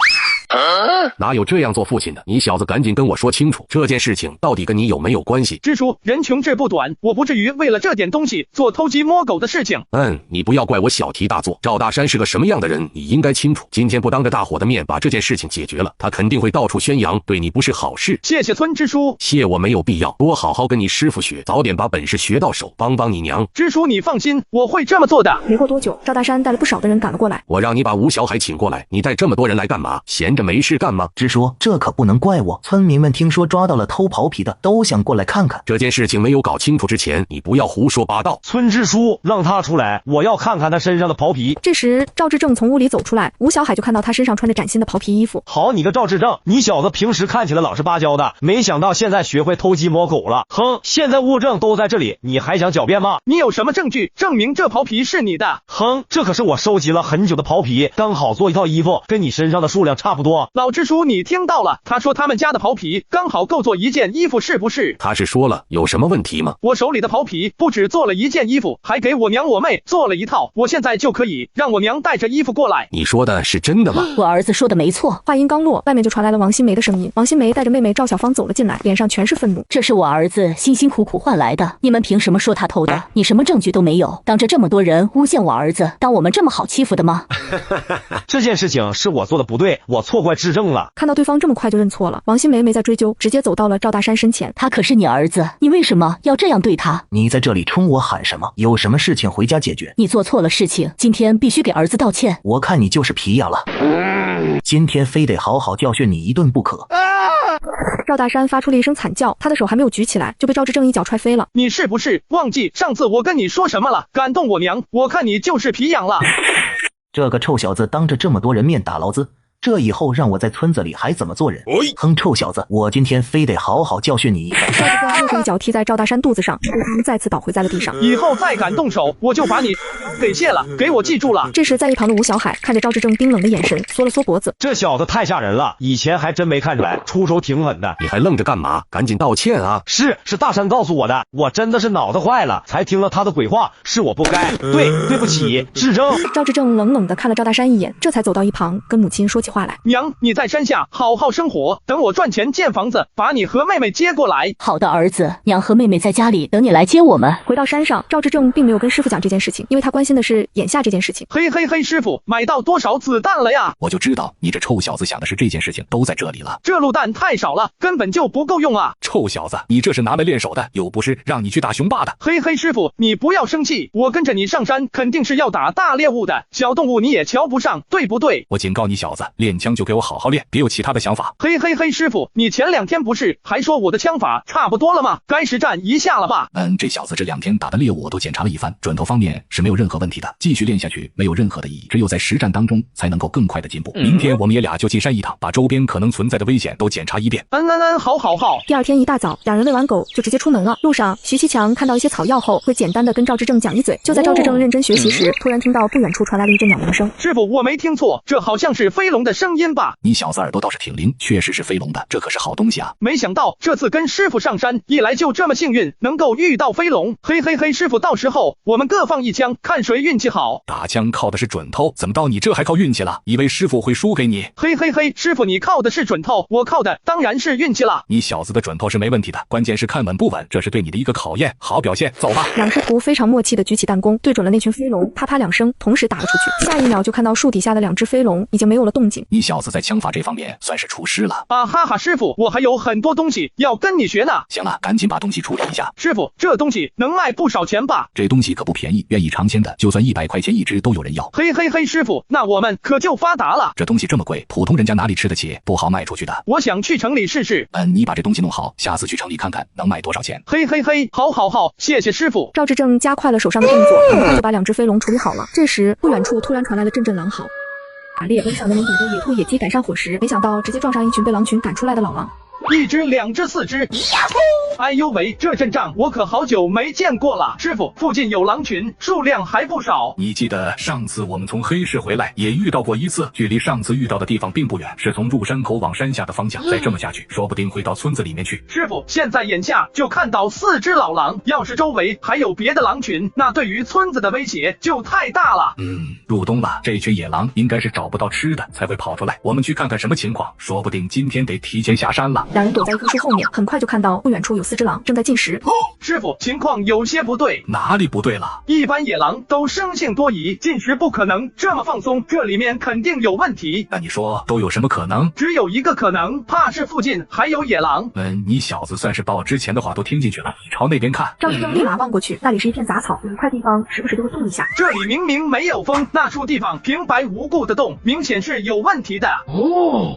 哪有这样做父亲的？你小子赶紧跟我说清楚，这件事情到底跟你有没有关系？支书，人穷志不短，我不至于为了这点东西做偷鸡摸狗的事情。你不要怪我小题大做。赵大山是个什么样的人，你应该清楚。今天不当着大伙的面把这件事情解决了，他肯定会到处宣扬，对你不是好事。谢谢村支书。谢我没有必要，多好好跟你师傅学，早点把本事学到手，帮帮你娘。支书你放心，我会这么做的。没过多久，赵大山带了不少的人赶了过来。我让你把吴小海请过来，你带这么多人来干嘛？闲着没事干吗？支书，这可不能怪我。村民们听说抓到了偷袍皮的，都想过来看看。这件事情没有搞清楚之前，你不要胡说八道。村支书，让他出来，我要看看他身上的袍皮。这时，赵志正从屋里走出来，吴小海就看到他身上穿着崭新的袍皮衣服。好你个赵志正，你小子平时看起来老实巴交的，没想到现在学会偷鸡摸狗了。哼，现在物证都在这里，你还想狡辩吗？你有什么证据证明这袍皮是你的？哼，这可是我收集了很久的袍皮，刚好做一套衣服，跟你身上的数量差不多。老支书，你听到了，他说他们家的袍皮刚好够做一件衣服，是不是？他是说了，有什么问题吗？我手里的袍皮不只做了一件衣服，还给我娘我妹做了一套，我现在就可以让我娘带着衣服过来。你说的是真的吗？我儿子说的没错。话音刚落，外面就传来了王新梅的声音。王新梅带着妹妹赵小芳走了进来，脸上全是愤怒。这是我儿子辛辛苦苦换来的，你们凭什么说他偷的？你什么证据都没有，当着这么多人诬陷我儿子，当我们这么好欺负的吗？这件事情是我做的不对，我错怪志正了。看到对方这么快就认错了，王新梅没再追究，直接走到了赵大山身前。他可是你儿子，你为什么要这样对他？你在这里冲我喊什么？有什么事情回家解决。你做错了事情，今天必须给儿子道歉。我看你就是皮痒了，今天非得好好教训你一顿不可。赵大山发出了一声惨叫，他的手还没有举起来，就被赵志正一脚踹飞了。你是不是忘记上次我跟你说什么了？敢动我娘，我看你就是皮痒了。这个臭小子当着这么多人面打老子，这以后让我在村子里还怎么做人？哼，臭小子，我今天非得好好教训你一番。赵志正又是一脚踢在赵大山肚子上，他再次倒回在了地上。以后再敢动手，我就把你给卸了，给我记住了。这时，在一旁的吴小海看着赵志正冰冷的眼神，缩了缩脖子。这小子太吓人了，以前还真没看出来，出手挺狠的。你还愣着干嘛？赶紧道歉啊！是大山告诉我的，我真的是脑子坏了，才听了他的鬼话，是我不该。对不起，志正。赵志正冷冷的看了赵大山一眼，这才走到一旁跟母亲说起话来。娘，你在山下好好生活，等我赚钱建房子，把你和妹妹接过来。好的，儿子，娘和妹妹在家里等你来接我们。回到山上，赵志正并没有跟师傅讲这件事情，因为他关心的是眼下这件事情。嘿，师傅，买到多少子弹了呀？我就知道你这臭小子想的是这件事情都在这里了。这路弹太少了，根本就不够用啊！臭小子，你这是拿来练手的，又不是让你去打雄霸的。嘿，师傅，你不要生气，我跟着你上山肯定是要打大猎物的，小动物你也瞧不上，对不对？我警告你小子，练枪就给我好好练，别有其他的想法。嘿，师傅，你前2天不是还说我的枪法差不多了吗？该实战一下了吧？这小子这2天打的猎物我都检查了一番，准头方面是没有任何问题的，继续练下去没有任何的意义，只有在实战当中才能够更快的进步。明天我们爷俩就进山一趟，把周边可能存在的危险都检查一遍。好。第2天一大早，两人喂完狗就直接出门了。路上，徐西强看到一些草药后，会简单的跟赵志正讲一嘴。就在赵志正认真学习时，突然听到不远处传来了一阵鸟鸣声。师傅，我没听错，这好像是飞龙的声音吧？你小子耳朵倒是挺灵，确实是飞龙的，这可是好东西啊！没想到这次跟师傅上山，一来就这么幸运，能够遇到飞龙。嘿，师傅，到时候我们各放一枪，看谁运气好。打枪靠的是准头，怎么到你这还靠运气了？以为师傅会输给你？嘿，师傅，你靠的是准头，我靠的当然是运气了。你小子的准头是没问题的，关键是看稳不稳，这是对你的一个考验。好表现，走吧。两师徒非常默契的举起弹弓，对准了那群飞龙，啪啪2声，同时打了出去。下一秒就看到树底下的2只飞龙已经没有了动静。你小子在枪法这方面算是出师了。师傅，我还有很多东西要跟你学呢。行了，赶紧把东西处理一下。师傅，这东西能卖不少钱吧？这东西可不便宜，愿意尝鲜的，就算100块钱一只都有人要。嘿，师傅，那我们可就发达了。这东西这么贵，普通人家哪里吃得起？不好卖出去的。我想去城里试试。你把这东西弄好，下次去城里看看能卖多少钱。嘿，好，谢谢师傅。赵志正加快了手上的动作，很快就把2只飞龙处理好了。这时，不远处突然传来了阵阵狼嚎。打猎本想着能等着野兔野鸡赶上伙食，没想到直接撞上一群被狼群赶出来的老狼。1只、2只、4只，哎呦喂，这阵仗我可好久没见过了。师傅，附近有狼群，数量还不少。你记得上次我们从黑市回来也遇到过一次，距离上次遇到的地方并不远，是从入山口往山下的方向。再这么下去，说不定会到村子里面去。师傅，现在眼下就看到4只老狼，要是周围还有别的狼群，那对于村子的威胁就太大了。入冬了，这群野狼应该是找不到吃的才会跑出来。我们去看看什么情况，说不定今天得提前下山了。两人躲在一棵树后面，很快就看到不远处有4只狼正在进食。师傅，情况有些不对。哪里不对了？一般野狼都生性多疑，进食不可能这么放松，这里面肯定有问题。那你说都有什么可能？只有一个可能，怕是附近还有野狼。你小子算是把我之前的话都听进去了。朝那边看。赵志正立马望过去，那里是一片杂草，有一块地方时不时就会动一下。这里明明没有风，那处地方平白无故的动，明显是有问题的。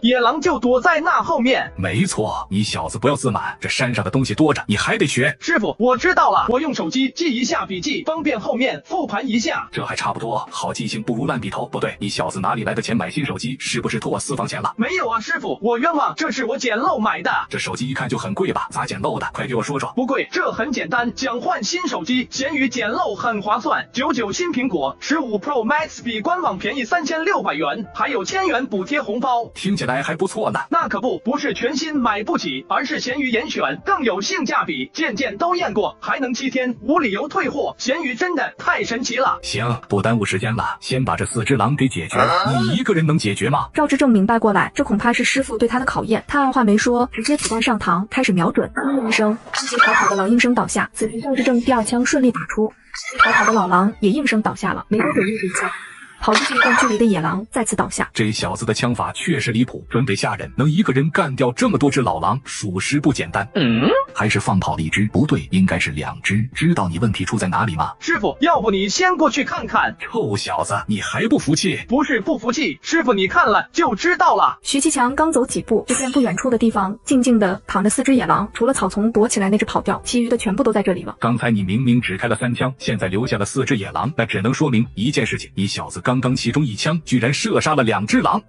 野狼就躲在那后面。没错，你小子不要自满，这山上的东西多着，你还得学。师傅，我知道了，我用手机记一下笔记，方便后面复盘一下。这还差不多，好记性不如烂笔头。不对，你小子哪里来的钱买新手机？是不是偷我私房钱了？没有啊，师傅，我冤枉，这是我捡漏买的。这手机一看就很贵吧？咋捡漏的？快给我说说。不贵，这很简单，想换新手机，闲鱼捡漏很划算。99新苹果15 Pro Max 比官网便宜3600元，还有1000元补贴红包。听起来还不错呢。那可不是全新买不起，而是闲鱼严选，更有性价比，件都验过，还能7天无理由退货。闲鱼真的太神奇了。行，不耽误时间了，先把这4只狼给解决。你一个人能解决吗？赵志正明白过来，这恐怕是师傅对他的考验。他二话没说，直接子弹上膛，开始瞄准。一声，自己逃跑的狼应声倒下。此时赵志正第2枪顺利打出，逃跑的老狼也应声倒下了。没多久又一枪。跑出去一段距离的野狼再次倒下。这小子的枪法确实离谱，准得吓人，能一个人干掉这么多只老狼，属实不简单。还是放跑了一只？不对，应该是2只。知道你问题出在哪里吗？师傅，要不你先过去看看。臭小子，你还不服气？不是不服气，师傅你看了就知道了。徐其强刚走几步，就见不远处的地方静静地躺着4只野狼，除了草丛躲起来那只跑掉，其余的全部都在这里了。刚才你明明只开了3枪，现在留下了4只野狼，那只能说明一件事情，你小子刚刚其中1枪居然射杀了2只狼。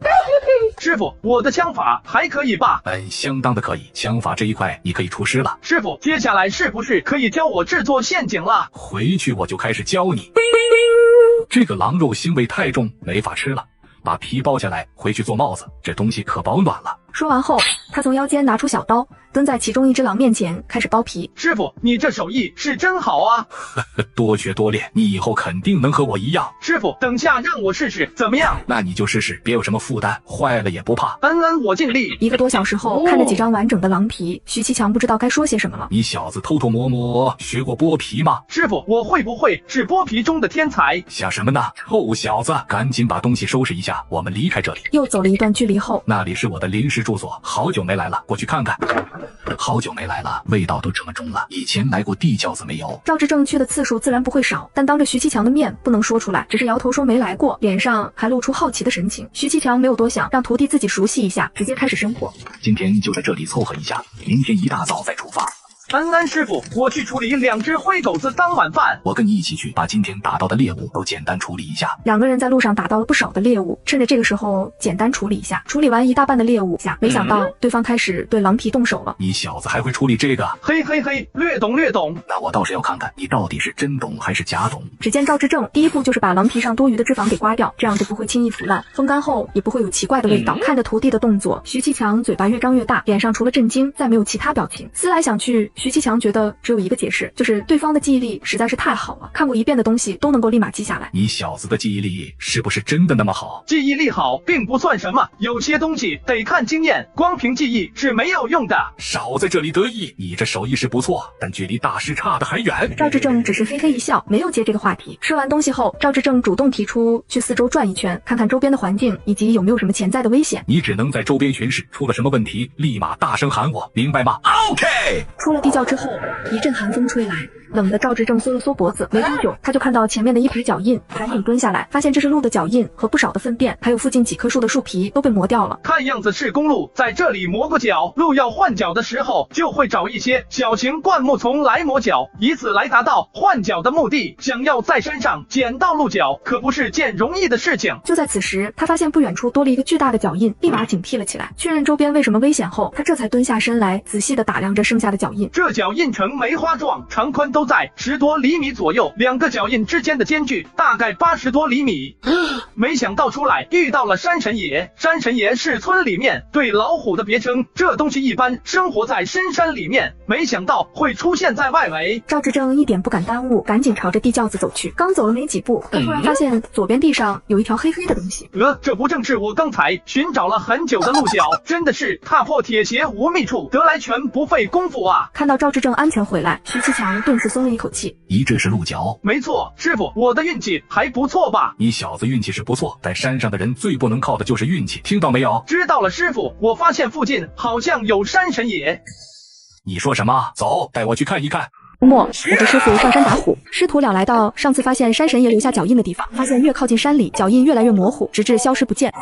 师傅，我的枪法还可以吧？相当的可以，枪法这一块你可以出师了。师傅，接下来是不是可以教我制作陷阱了？回去我就开始教你。这个狼肉腥味太重，没法吃了，把皮剥下来回去做帽子，这东西可保暖了。说完后，他从腰间拿出小刀，蹲在其中1只狼面前开始剥皮。师傅，你这手艺是真好啊！多学多练，你以后肯定能和我一样。师傅，等下让我试试怎么样？那你就试试，别有什么负担，坏了也不怕。我尽力。1个多小时后，看着几张完整的狼皮，徐其强不知道该说些什么了。你小子偷偷摸摸学过剥皮吗？师傅，我会不会是剥皮中的天才？想什么呢？臭小子，赶紧把东西收拾一下，我们离开这里。又走了一段距离后，那里是我的临时住所，好久没来了，过去看看。好久没来了，味道都这么重了，以前来过地窖子没有？赵志正去的次数自然不会少，但当着徐其强的面不能说出来，只是摇头说没来过，脸上还露出好奇的神情。徐其强没有多想，让徒弟自己熟悉一下，直接开始生火。今天就在这里凑合一下，明天一大早再出发。师傅，我去处理2只灰狗子当晚饭。我跟你一起去，把今天打到的猎物都简单处理一下。2个人在路上打到了不少的猎物，趁着这个时候简单处理一下。处理完1大半的猎物下，没想到对方开始对狼皮动手了。你小子还会处理这个？嘿，略懂。那我倒是要看看你到底是真懂还是假懂。只见赵志正第一步就是把狼皮上多余的脂肪给刮掉，这样就不会轻易腐烂，风干后也不会有奇怪的味道。看着徒弟的动作，徐其强嘴巴越张越大，脸上除了震惊再没有其他表情。思来想去，徐其强觉得只有一个解释，就是对方的记忆力实在是太好了，看过1遍的东西都能够立马记下来。你小子的记忆力是不是真的那么好？记忆力好并不算什么，有些东西得看经验，光凭记忆是没有用的。少在这里得意，你这手艺是不错，但距离大师差得还远。赵志正只是嘿嘿一笑，没有接这个话题。吃完东西后，赵志正主动提出去四周转一圈，看看周边的环境以及有没有什么潜在的危险。你只能在周边巡视，出了什么问题立马大声喊我，明白吗 ？OK。出了地窖之后，一阵寒风吹来，冷的赵志正缩了缩脖子，没多久他就看到前面的一排脚印，赶紧蹲下来，发现这是鹿的脚印和不少的粪便，还有附近几棵树的树皮都被磨掉了。看样子是公鹿在这里磨过脚，鹿要换脚的时候就会找一些小型灌木丛来磨脚，以此来达到换脚的目的。想要在山上捡到鹿脚可不是件容易的事情。就在此时，他发现不远处多了一个巨大的脚印，立马警惕了起来。确认周边为什么危险后，他这才蹲下身来，仔细地打量着剩下的脚印。这脚印呈梅花状，长宽都在10多厘米左右，2个脚印之间的间距大概80多厘米。没想到出来遇到了山神爷。山神爷是村里面对老虎的别称，这东西一般生活在深山里面，没想到会出现在外围。赵志正一点不敢耽误，赶紧朝着地窖子走去。刚走了没几步，他突然发现左边地上有一条黑黑的东西。这不正是我刚才寻找了很久的鹿角？真的是踏破铁鞋无觅处，得来全不费功夫啊！看到赵志正安全回来，徐其强顿时松了一口气。咦，这是鹿角？没错，师傅，我的运气还不错吧？你小子运气是不错，但山上的人最不能靠的就是运气，听到没有？知道了，师傅。我发现附近好像有山神爷。你说什么？走，带我去看一看。周末，我和师傅上山打虎，师徒俩来到上次发现山神爷留下脚印的地方，发现越靠近山里，脚印越来越模糊，直至消失不见。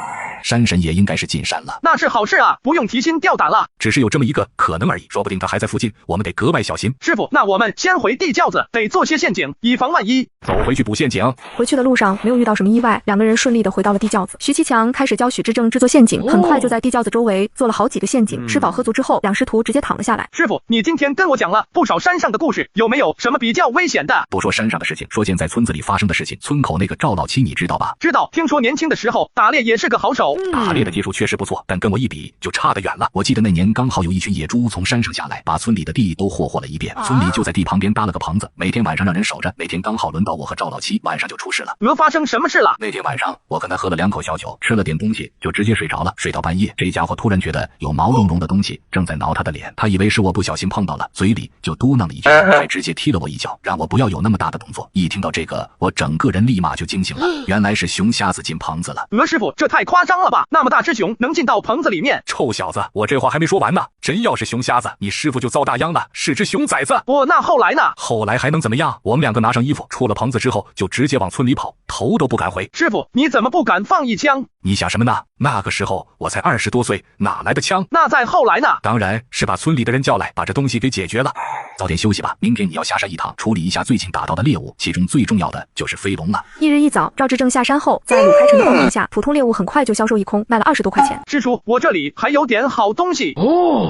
山神爷应该是进山了，那是好事啊，不用提心吊胆了。只是有这么一个可能而已，说不定他还在附近，我们得格外小心。师傅，那我们先回地窖子，得做些陷阱，以防万一。走回去补陷阱。回去的路上没有遇到什么意外，2个人顺利的回到了地窖子。徐其强开始教许志正制作陷阱，很快就在地窖子周围做了好几个陷阱。吃饱喝足之后，2师徒直接躺了下来。师傅，你今天跟我讲了不少山上的故事，有没有什么比较危险的？不说山上的事情，说现在村子里发生的事情。村口那个赵老七你知道吧？知道，听说年轻的时候打猎也是个好手。打猎的技术确实不错，但跟我一比就差得远了。我记得那年刚好有一群野猪从山上下来，把村里的地都霍霍了一遍。村里就在地旁边搭了个棚子，每天晚上让人守着，那天刚好轮到我和赵老七晚上就出事了。发生什么事了？那天晚上我跟他喝了2口小酒，吃了点东西，就直接睡着了。睡到半夜，这家伙突然觉得有毛茸茸的东西正在挠他的脸，他以为是我不小心碰到了，嘴里就嘟囔了一句，还直接踢了我一脚，让我不要有那么大的动作。一听到这个，我整个人立马就惊醒了，原来是熊瞎子进棚子了。师傅，这太夸张了吧？那么大只熊能进到棚子里面？臭小子，我这话还没说完呢，真要是熊瞎子，你师傅就遭大殃了，是只熊崽子。那后来呢？后来还能怎么样？我们2个拿上衣服，出了棚子之后，就直接往村里跑，头都不敢回。师傅，你怎么不敢放一枪？你想什么呢？那个时候我才20多岁，哪来的枪？那再后来呢？当然是把村里的人叫来，把这东西给解决了。早点休息吧，明天你要下山一趟，处理一下最近打到的猎物，其中最重要的就是飞龙了。1日一早，赵志正下山后，在鲁开成的帮助下，普通猎物很快就销售一空，卖了20多块钱。师叔，我这里还有点好东西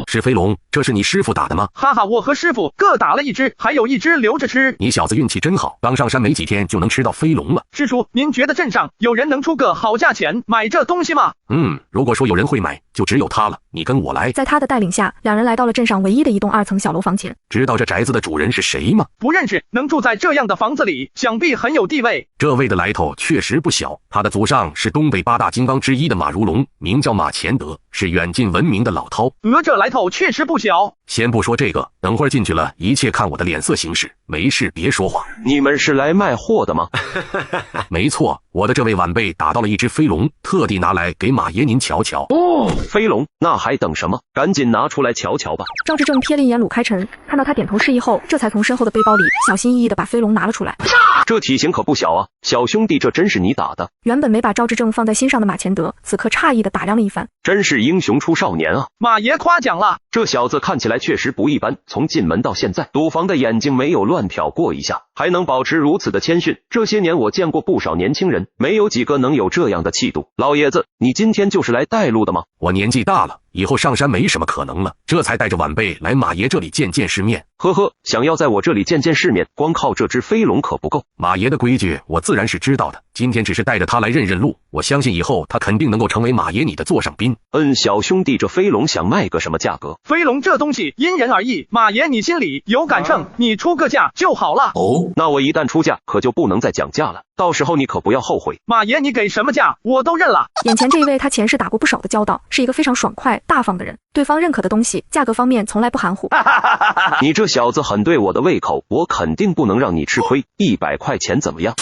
是飞龙，这是你师傅打的吗？哈哈，我和师傅各打了1只，还有1只留着吃。你小子运气真好，刚上山没几天就能吃到飞龙了。师叔，您觉得镇上有人能出个好价钱买这东西吗？如果说有人会买，就只有他了。你跟我来。在他的带领下，2人来到了镇上唯一的一栋2层小楼房前。知道这宅子的主人是谁吗？不认识，能住在这样的房子里，想必很有地位。这位的来头确实不小，他的祖上是东北8大金刚之一的马如龙，名叫马前德，是远近闻名的老饕。这来头确实不小。先不说这个，等会儿进去了，一切看我的脸色行事，没事别说话。你们是来卖货的吗？没错，我的这位晚辈打到了1只飞龙，特地拿来给马爷您瞧瞧。飞龙，那还等什么？赶紧拿出来瞧瞧吧。赵志正瞥了一眼鲁开晨，看到他点头示意后，这才从身后的背包里小心翼翼地把飞龙拿了出来。这体型可不小啊，小兄弟，这真是你打的？原本没把赵志正放在心上的马前德，此刻诧异地打量了一番，真是英雄出少年啊！马爷夸奖了，这小子看起来确实不一般，从进门到现在，赌房的眼睛没有乱瞟过一下，还能保持如此的谦逊。这些年我见过不少年轻人，没有几个能有这样的气度。老爷子，你今天就是来带路的吗？我年纪大了，以后上山没什么可能了，这才带着晚辈来马爷这里见见世面。呵呵，想要在我这里见见世面，光靠这只飞龙可不够。马爷的规矩我自然是知道的，今天只是带着他来认认路，我相信以后他肯定能够成为马爷你的座上宾。小兄弟，这飞龙想卖个什么价格？飞龙这东西因人而异，马爷你心里有杆秤，你出个价就好了。那我一旦出价，可就不能再讲价了，到时候你可不要后悔。马爷你给什么价我都认了。眼前这一位他前世打过不少的交道，是一个非常爽快大方的人，对方认可的东西价格方面从来不含糊。你这小子很对我的胃口，我肯定不能让你吃亏，100块钱怎么样？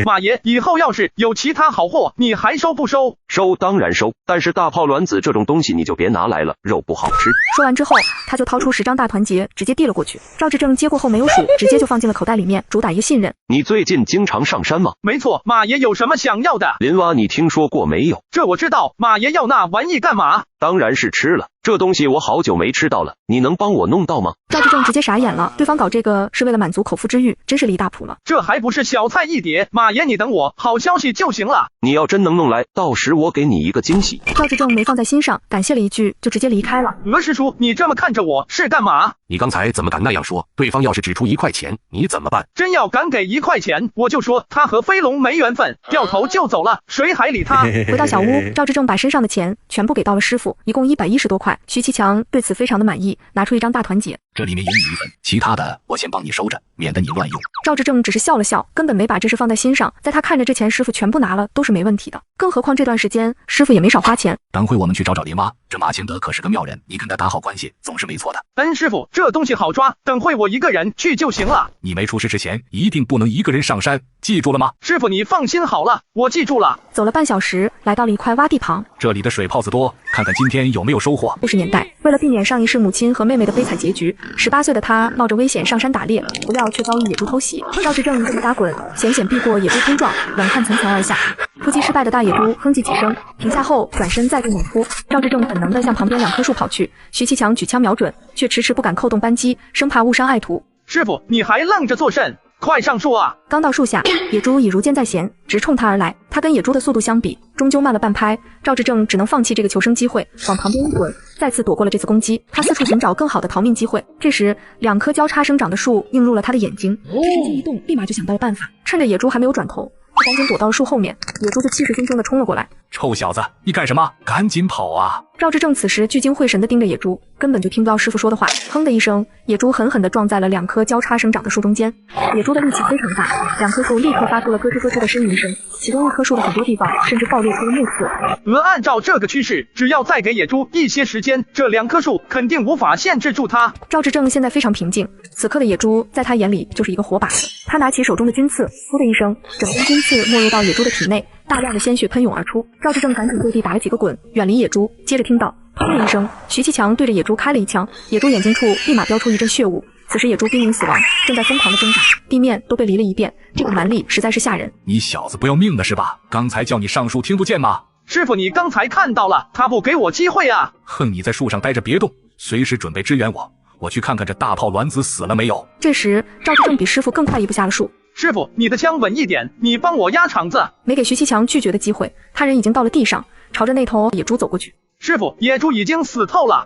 马爷，以后要是有其他好货，你还收不收？收当然收，但是大炮卵子这种东西你就别拿来了，肉不好吃。说完之后，他就掏出10张大团结，直接递了过去。赵志正接过后没有数，直接就放进了口袋里面，主打一个信任。你最近经常上山吗？没错，马爷有什么想要的？林蛙你听说过没有？这我知道，马爷要那玩意干嘛？当然是吃了，这东西我好久没吃到了，你能帮我弄到吗？赵志正直接傻眼了，对方搞这个是为了满足口腹之欲，真是离大谱了。这还不是小菜一碟，马爷你等我，好消息就行了。你要真能弄来，到时我给你一个惊喜。赵志正没放在心上，感谢了一句，就直接离开了。师叔，你这么看着我是干嘛？你刚才怎么敢那样说？对方要是只出1块钱，你怎么办？真要敢给1块钱，我就说他和飞龙没缘分，掉头就走了，谁还理他？回到小屋，赵志正把身上的钱全部给到了师傅，一共110多块。徐其强对此非常的满意，拿出1张大团结，这里面有你1份，其他的我先帮你收着，免得你乱用。赵志正只是笑了笑，根本没把这事放在心上，在他看着这钱师傅全部拿了都是没问题的，更何况这段时间师傅也没少花钱。等会我们去找林蛙，这马前德可是个妙人，你跟他打好关系总是没错的。师傅，这东西好抓，等会我一个人去就行了。你没出事之前一定不能一个人上山，记住了吗？师傅你放心好了，我记住了。走了半小时，来到了一块洼地旁，这里的水泡子多，看看今天有没有收获。60年代，为了避免上一世母亲和妹妹的悲惨结局，18岁的他冒着危险上山打猎，不料却遭遇野猪偷袭。赵志正这么打滚，险险避过野猪冲撞，冷汗层层而下。突击失败的大野猪哼唧几声，停下后转身再度猛扑。赵志正本能地向旁边2棵树跑去，徐其强举枪瞄准，却迟迟不敢扣动扳机，生怕误伤爱徒。师傅，你还愣着做甚？快上树啊！刚到树下，野猪已如箭在弦，直冲他而来。他跟野猪的速度相比，终究慢了半拍。赵志正只能放弃这个求生机会，往旁边一滚，再次躲过了这次攻击。他四处寻找更好的逃命机会。这时，2棵交叉生长的树映入了他的眼睛，他灵机一动，立马就想到了办法。趁着野猪还没有转头，他赶紧躲到了树后面。野猪就气势汹汹地冲了过来，臭小子，你干什么？赶紧跑啊！赵志正此时聚精会神地盯着野猪，根本就听不到师傅说的话。砰的一声，野猪狠狠地撞在了2棵交叉生长的树中间。野猪的力气非常大，2棵树立刻发出了咯吱咯吱的呻吟声，其中1棵树的很多地方甚至爆裂出了木刺。按照这个趋势，只要再给野猪一些时间，这2棵树肯定无法限制住它。赵志正现在非常平静，此刻的野猪在他眼里就是一个活靶子。他拿起手中的军刺，噗的一声，整根军刺没入到野猪的体内，大量的鲜血喷涌而出。赵志正赶紧对地打了几个滚，远离野猪。接着听到砰的一声，徐其强对着野猪开了一枪，野猪眼睛处立马飙出一阵血雾。此时野猪濒临死亡，正在疯狂的挣扎，地面都被犁了一遍，这个蛮力实在是吓人。你小子不要命的是吧？刚才叫你上树听不见吗？师傅，你刚才看到了，他不给我机会啊！哼，你在树上待着别动，随时准备支援我。我去看看这大炮卵子死了没有。这时赵志正比师傅更快一步下了树。师傅，你的枪稳一点，你帮我压场子。没给徐其强拒绝的机会，他人已经到了地上，朝着那头野猪走过去。师傅，野猪已经死透了。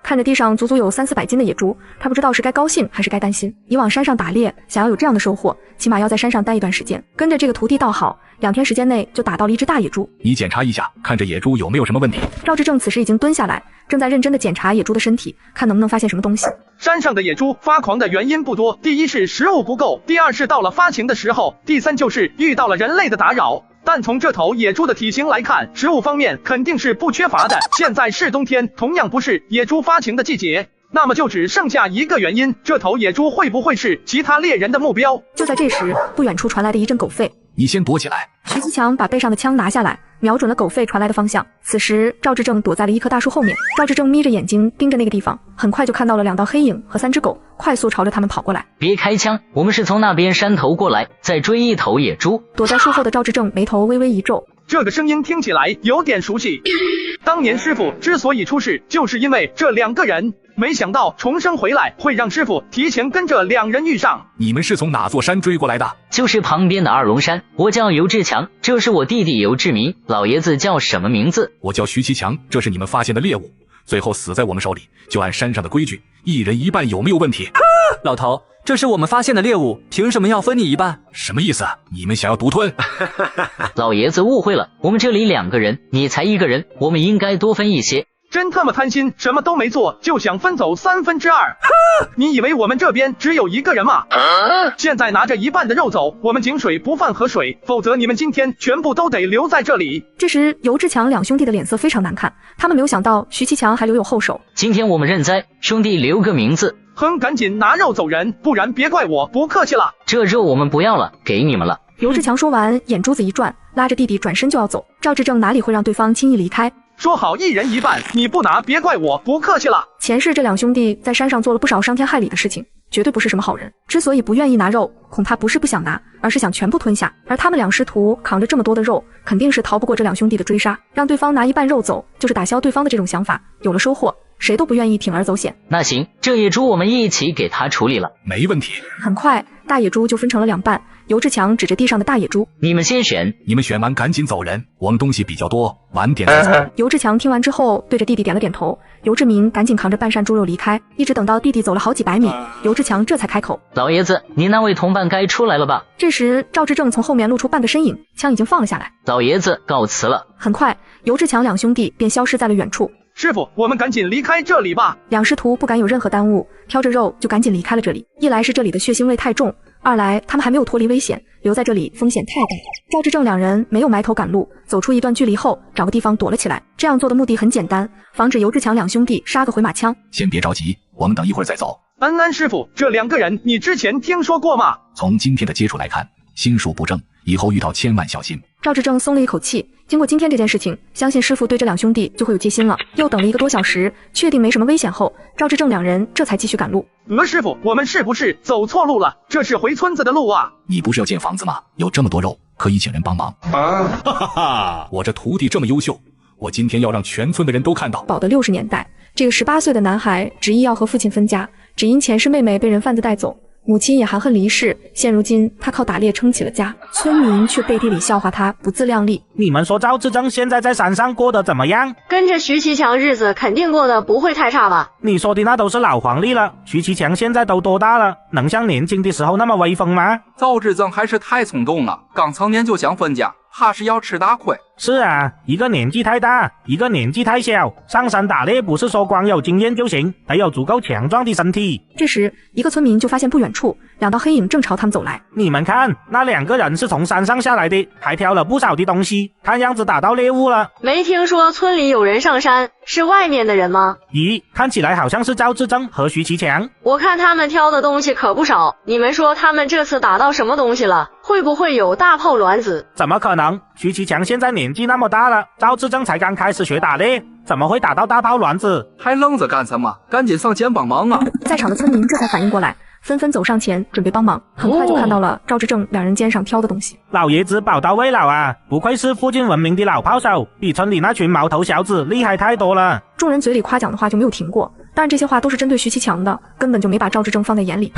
看着地上足足有300-400斤的野猪，他不知道是该高兴还是该担心。以往山上打猎，想要有这样的收获，起码要在山上待一段时间。跟着这个徒弟倒好，2天时间内就打到了一只大野猪。你检查一下，看这野猪有没有什么问题。赵志正此时已经蹲下来，正在认真的检查野猪的身体，看能不能发现什么东西。山上的野猪发狂的原因不多，第一是食物不够，第二是到了发情的时候，第三就是遇到了人类的打扰。但从这头野猪的体型来看，食物方面肯定是不缺乏的。现在是冬天，同样不是野猪发情的季节，那么就只剩下一个原因，这头野猪会不会是其他猎人的目标？就在这时，不远处传来的一阵狗吠。你先躲起来。徐其强把背上的枪拿下来，瞄准了狗吠传来的方向。此时赵志正躲在了一棵大树后面，赵志正眯着眼睛盯着那个地方，很快就看到了2道黑影和3只狗快速朝着他们跑过来。别开枪，我们是从那边山头过来，再追一头野猪。躲在树后的赵志正眉头微微一皱，这个声音听起来有点熟悉。当年师傅之所以出事，就是因为这2个人，没想到重生回来会让师傅提前跟这2人遇上。你们是从哪座山追过来的？就是旁边的2龙山。我叫尤志强，这是我弟弟尤志明。老爷子叫什么名字？我叫徐其强。这是你们发现的猎物，最后死在我们手里，就按山上的规矩，1人1半，有没有问题？老头，这是我们发现的猎物，凭什么要分你一半？什么意思？你们想要独吞？老爷子误会了，我们这里2个人，你才1个人，我们应该多分一些。真他妈贪心，什么都没做就想分走2/3。你以为我们这边只有1个人吗？现在拿着1半的肉走，我们井水不犯河水，否则你们今天全部都得留在这里。这时尤志强2兄弟的脸色非常难看，他们没有想到徐其强还留有后手。今天我们认栽，兄弟留个名字。哼，赶紧拿肉走人，不然别怪我不客气了。这肉我们不要了，给你们了。尤志强说完，眼珠子一转，拉着弟弟转身就要走。赵志正哪里会让对方轻易离开？说好1人1半，你不拿别怪我不客气了。前世这2兄弟在山上做了不少伤天害理的事情，绝对不是什么好人。之所以不愿意拿肉，恐怕不是不想拿，而是想全部吞下。而他们2师徒扛着这么多的肉，肯定是逃不过这2兄弟的追杀。让对方拿1半肉走，就是打消对方的这种想法。有了收获，谁都不愿意铤而走险。那行，这野猪我们一起给他处理了。没问题。很快，大野猪就分成了2半。尤志强指着地上的大野猪，你们先选。你们选完赶紧走人，我们东西比较多，晚点再走。尤志强听完之后，对着弟弟点了点头。尤志明赶紧扛着半扇猪肉离开，一直等到弟弟走了好几百米，尤志强这才开口：老爷子，你那位同伴该出来了吧？这时赵志正从后面露出半个身影，枪已经放了下来。老爷子告辞了。很快，尤志强2兄弟便消失在了远处。师傅，我们赶紧离开这里吧。2师徒不敢有任何耽误，挑着肉就赶紧离开了这里。一来是这里的血腥味太重，二来他们还没有脱离危险，留在这里风险太大。赵志正2人没有埋头赶路，走出一段距离后，找个地方躲了起来。这样做的目的很简单，防止尤志强2兄弟杀个回马枪。先别着急，我们等一会儿再走。安师傅，这2个人你之前听说过吗？从今天的接触来看，心术不正，以后遇到千万小心。赵志正松了一口气，经过今天这件事情，相信师傅对这2兄弟就会有戒心了。又等了1个多小时，确定没什么危险后，赵志正2人这才继续赶路。师傅，我们是不是走错路了？这是回村子的路啊！你不是要建房子吗？有这么多肉，可以请人帮忙啊！哈哈哈！我这徒弟这么优秀，我今天要让全村的人都看到。宝的60年代，这个18岁的男孩执意要和父亲分家，只因前世妹妹被人贩子带走。母亲也含恨离世，现如今他靠打猎撑起了家，村民却背地里笑话他不自量力。你们说赵志正现在在山上过得怎么样？跟着徐其强日子肯定过得不会太差吧？你说的那都是老黄历了，徐其强现在都多大了，能像年轻的时候那么威风吗？赵志正还是太冲动了，刚成年就想分家，怕是要吃大亏。是啊，一个年纪太大，一个年纪太小，上山打猎不是说光有经验就行，得有足够强壮的身体。这时，一个村民就发现不远处2道黑影正朝他们走来。你们看，那2个人是从山上下来的，还挑了不少的东西，看样子打到猎物了。没听说村里有人上山，是外面的人吗？咦，看起来好像是赵志正和徐其强。我看他们挑的东西可不少，你们说他们这次打到什么东西了？会不会有大炮卵子？怎么可能？徐其强现在年纪那么大了，赵志正才刚开始学打猎，怎么会打到大炮卵子？还愣着干什么？赶紧上前帮忙啊！在场的村民这才反应过来，纷纷走上前准备帮忙，很快就看到了赵志正2人肩上挑的东西。老爷子宝刀未老啊，不愧是附近闻名的老炮手，比村里那群毛头小子厉害太多了。众人嘴里夸奖的话就没有停过，当然这些话都是针对徐其强的，根本就没把赵志正放在眼里。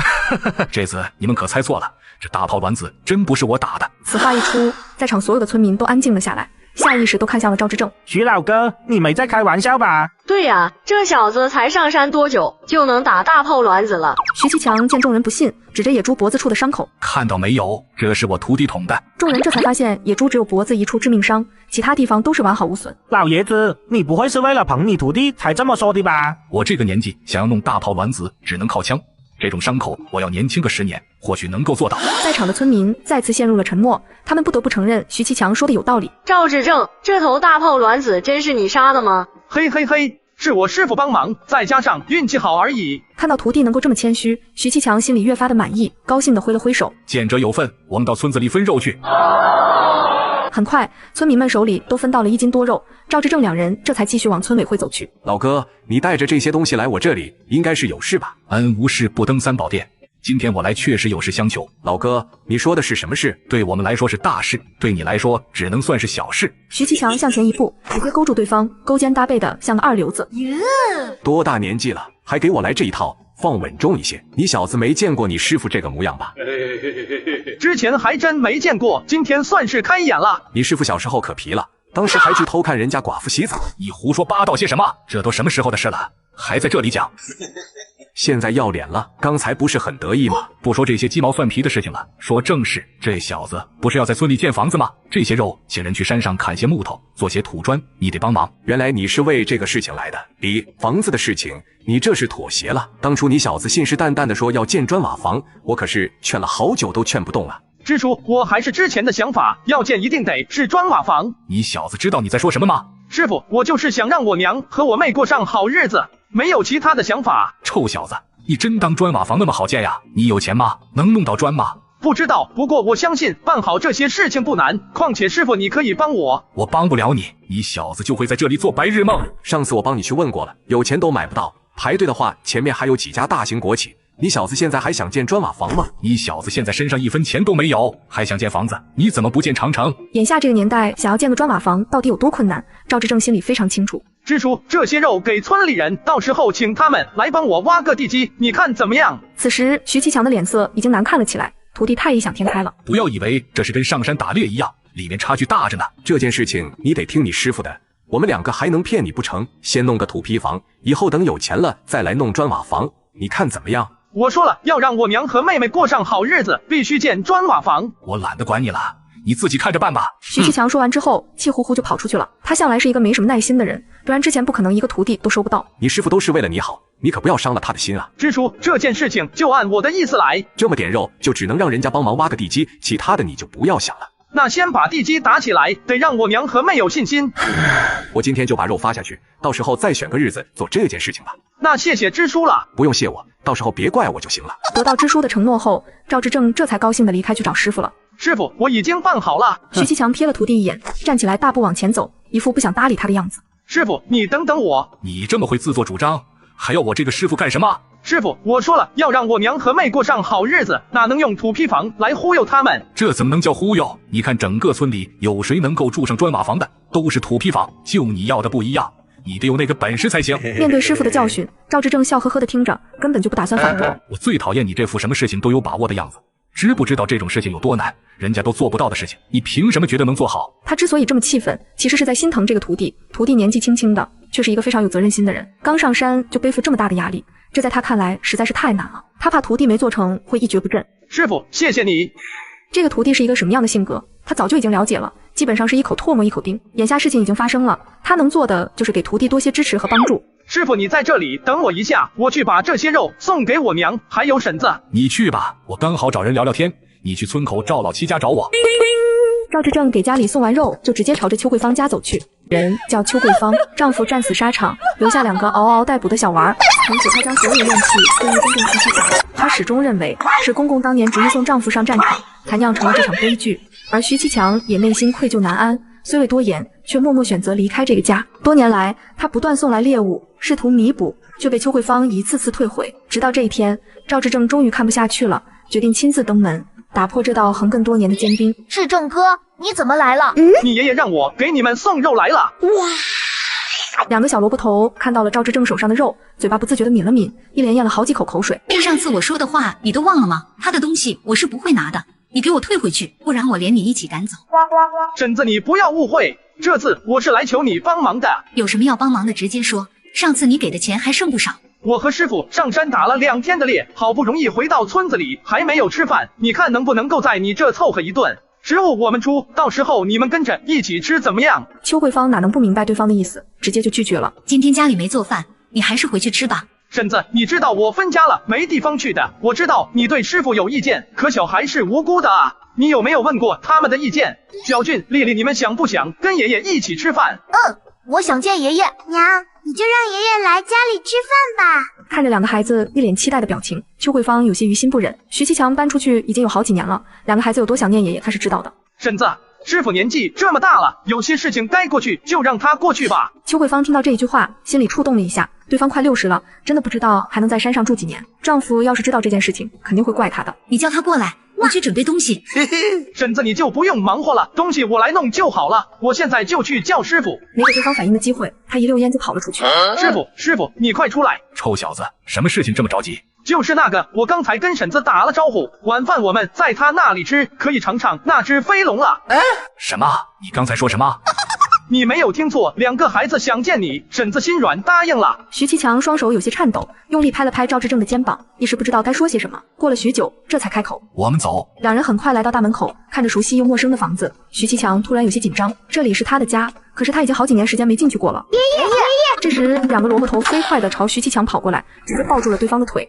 这次你们可猜错了，这大炮卵子真不是我打的。此话一出，在场所有的村民都安静了下来，下意识都看向了赵志正。徐老哥，你没在开玩笑吧？对呀，这小子才上山多久就能打大炮卵子了？徐其强见众人不信，指着野猪脖子处的伤口，看到没有，这是我徒弟捅的。众人这才发现野猪只有脖子一处致命伤，其他地方都是完好无损。老爷子，你不会是为了捧你徒弟才这么说的吧？我这个年纪想要弄大炮卵子只能靠枪，这种伤口我要年轻个10年，或许能够做到。在场的村民再次陷入了沉默，他们不得不承认徐其强说的有道理。赵志正，这头大炮卵子真是你杀的吗？嘿嘿嘿，是我师傅帮忙，再加上运气好而已。看到徒弟能够这么谦虚，徐其强心里越发的满意，高兴的挥了挥手。见者有份，我们到村子里分肉去。很快，村民们手里都分到了1斤多肉，赵志正2人这才继续往村委会走去。老哥，你带着这些东西来我这里，应该是有事吧？安无事不登3宝殿。今天我来确实有事相求。老哥，你说的是什么事？对我们来说是大事，对你来说只能算是小事。徐其强向前一步，直接勾住对方，勾肩搭背的像个2流子。多大年纪了，还给我来这一套？放稳重一些，你小子没见过你师傅这个模样吧？之前还真没见过，今天算是开眼了。你师傅小时候可皮了，当时还去偷看人家寡妇洗澡。你胡说八道些什么？这都什么时候的事了，还在这里讲？现在要脸了，刚才不是很得意吗？不说这些鸡毛蒜皮的事情了，说正事。这小子不是要在村里建房子吗？这些肉，请人去山上砍些木头，做些土砖，你得帮忙。原来你是为这个事情来的。离房子的事情，你这是妥协了。当初你小子信誓旦旦的说要建砖瓦房，我可是劝了好久都劝不动了。支书，我还是之前的想法，要建一定得是砖瓦房。你小子知道你在说什么吗？师傅，我就是想让我娘和我妹过上好日子，没有其他的想法。臭小子，你真当砖瓦房那么好建呀？你有钱吗？能弄到砖吗？不知道，不过我相信办好这些事情不难。况且师傅，你可以帮我。我帮不了你，你小子就会在这里做白日梦。上次我帮你去问过了，有钱都买不到，排队的话前面还有几家大型国企。你小子现在还想建砖瓦房吗？你小子现在身上1分钱都没有，还想建房子？你怎么不建长城？眼下这个年代，想要建个砖瓦房到底有多困难，赵志正心里非常清楚。支书，这些肉给村里人，到时候请他们来帮我挖个地基，你看怎么样？此时，徐其强的脸色已经难看了起来，徒弟太异想天开了。不要以为这是跟上山打猎一样，里面差距大着呢。这件事情你得听你师傅的，我们2个还能骗你不成？先弄个土坯房，以后等有钱了再来弄砖瓦房，你看怎么样？我说了，要让我娘和妹妹过上好日子，必须建砖瓦房。我懒得管你了，你自己看着办吧。徐其强说完之后，气呼呼就跑出去了。他向来是一个没什么耐心的人，不然之前不可能一个徒弟都收不到。你师傅都是为了你好，你可不要伤了他的心啊。支书，这件事情就按我的意思来。这么点肉，就只能让人家帮忙挖个地基，其他的你就不要想了。那先把地基打起来，得让我娘和妹有信心。我今天就把肉发下去，到时候再选个日子做这件事情吧。那谢谢支书了。不用谢我，到时候别怪我就行了。得到支书的承诺后，赵志正这才高兴地离开去找师傅了。师傅，我已经办好了。徐其强瞥了徒弟一眼，站起来大步往前走，一副不想搭理他的样子。师傅，你等等我。你这么会自作主张，还要我这个师傅干什么？师傅，我说了，要让我娘和妹过上好日子，哪能用土坯房来忽悠他们？这怎么能叫忽悠？你看整个村里有谁能够住上砖瓦房的？都是土坯房，就你要的不一样，你得有那个本事才行。面对师傅的教训，赵志正笑呵呵地听着，根本就不打算反驳。我最讨厌你这副什么事情都有把握的样子，知不知道这种事情有多难？人家都做不到的事情，你凭什么觉得能做好？他之所以这么气愤，其实是在心疼这个徒弟。徒弟年纪轻轻的，却是一个非常有责任心的人，刚上山就背负这么大的压力，这在他看来实在是太难了。他怕徒弟没做成会一蹶不振。师傅，谢谢你。这个徒弟是一个什么样的性格？他早就已经了解了，基本上是一口唾沫一口钉。眼下事情已经发生了，他能做的就是给徒弟多些支持和帮助。师傅，你在这里等我一下，我去把这些肉送给我娘还有婶子。你去吧，我刚好找人聊聊天，你去村口赵老七家找我。赵志正给家里送完肉，就直接朝着邱桂芳家走去。人叫邱桂芳，丈夫战死沙场，留下2个嗷嗷待哺的小娃。从此她将所有怨气归于公公徐七强。她始终认为是公公当年执意送丈夫上战场，才酿成了这场悲剧。而徐七强也内心愧疚难安，虽未多言，却默默选择离开这个家。多年来，他不断送来猎物，试图弥补，却被邱桂芳一次次退回。直到这一天，赵志正终于看不下去了，决定亲自登门，打破这道横亘多年的坚冰。志正哥，你怎么来了？你爷爷让我给你们送肉来了。哇！2个小萝卜头看到了赵志正手上的肉，嘴巴不自觉地抿了抿，一连咽了好几口口水。上次我说的话你都忘了吗？他的东西我是不会拿的，你给我退回去，不然我连你一起赶走。婶子，你不要误会，这次我是来求你帮忙的。有什么要帮忙的直接说，上次你给的钱还剩不少。我和师傅上山打了2天的猎，好不容易回到村子里，还没有吃饭，你看能不能够在你这凑合一顿？食物我们出，到时候你们跟着一起吃怎么样？邱桂芳哪能不明白对方的意思，直接就拒绝了。今天家里没做饭，你还是回去吃吧。婶子，你知道我分家了，没地方去的。我知道你对师傅有意见，可小孩是无辜的啊，你有没有问过他们的意见？小俊、丽丽，你们想不想跟爷爷一起吃饭？我想见爷爷。娘，你就让爷爷来家里吃饭吧。看着2个孩子一脸期待的表情，邱桂芳有些于心不忍。徐七强搬出去已经有好几年了，2个孩子有多想念爷爷，他是知道的。婶子，师傅年纪这么大了，有些事情该过去就让他过去吧。邱桂芳听到这一句话，心里触动了一下。对方快60了，真的不知道还能在山上住几年。丈夫要是知道这件事情，肯定会怪他的。你叫他过来，我去准备东西。婶子，你就不用忙活了，东西我来弄就好了。我现在就去叫师傅。没给对方反应的机会，他一溜烟就跑了出去。师傅，你快出来！臭小子，什么事情这么着急？就是那个，我刚才跟婶子打了招呼，晚饭我们在她那里吃，可以尝尝那只飞龙了。什么？你刚才说什么？你没有听错，2个孩子想见你，婶子心软答应了。徐七强双手有些颤抖，用力拍了拍赵志正的肩膀，一时不知道该说些什么。过了许久，这才开口：我们走。2人很快来到大门口，看着熟悉又陌生的房子，徐七强突然有些紧张。这里是他的家，可是他已经好几年时间没进去过了。爷爷！这时2个萝卜头飞快地朝徐七强跑过来，直接抱住了对方的腿。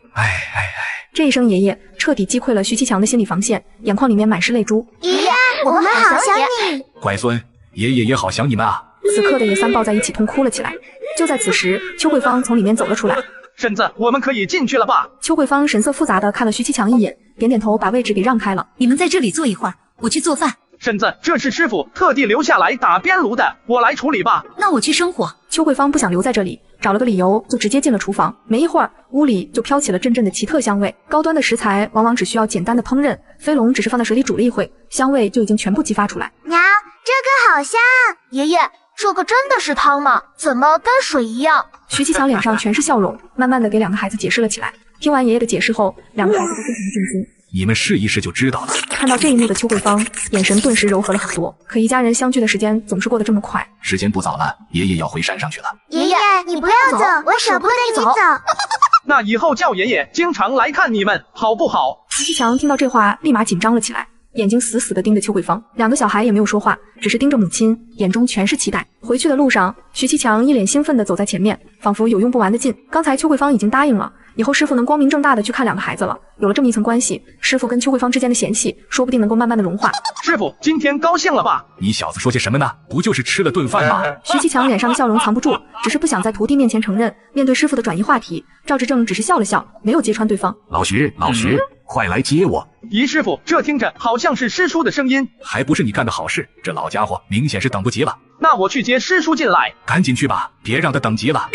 这一声爷爷彻底击溃了徐七强的心理防线，眼眶里面满是泪珠。爷爷，我们好想你。乖孙，爷爷也好想你们啊。此刻的爷3抱在一起痛哭了起来。就在此时，邱桂芳从里面走了出来。婶子，我们可以进去了吧？邱桂芳神色复杂的看了徐七强一眼，点点头，把位置给让开了。你们在这里坐一会儿，我去做饭。婶子，这是师傅特地留下来打边炉的，我来处理吧。那我去生火。邱桂芳不想留在这里，找了个理由就直接进了厨房。没一会儿，屋里就飘起了阵阵的奇特香味。高端的食材往往只需要简单的烹饪，飞龙只是放在水里煮了一会，香味就已经全部激发出来。娘，这个好香啊！爷爷，这个真的是汤吗？怎么跟水一样？徐七强脸上全是笑容，慢慢的给2个孩子解释了起来。听完爷爷的解释后，2个孩子都非常的震惊。你们试一试就知道了。看到这一幕的邱桂芳眼神顿时柔和了很多。可一家人相聚的时间总是过得这么快。时间不早了，爷爷要回山上去了。爷爷，你不要走，我舍不得你走。那以后叫爷爷经常来看你们，好不好？徐七强听到这话，立马紧张了起来，眼睛死死地盯着邱桂芳。2个小孩也没有说话，只是盯着母亲，眼中全是期待。回去的路上，徐七强一脸兴奋地走在前面，仿佛有用不完的劲。刚才邱桂芳已经答应了，以后师傅能光明正大的去看2个孩子了。有了这么一层关系，师傅跟邱桂芳之间的嫌隙说不定能够慢慢的融化。师傅今天高兴了吧？你小子说些什么呢？不就是吃了顿饭吗？徐七强脸上的笑容藏不住，只是不想在徒弟面前承认。面对师傅的转移话题，赵志正只是笑了笑，没有揭穿对方。老徐，快来接我。姨师傅，这听着好像是师叔的声音。还不是你干的好事，这老家伙明显是等不及了。那我去接师叔进来。赶紧去吧，别让他等急了。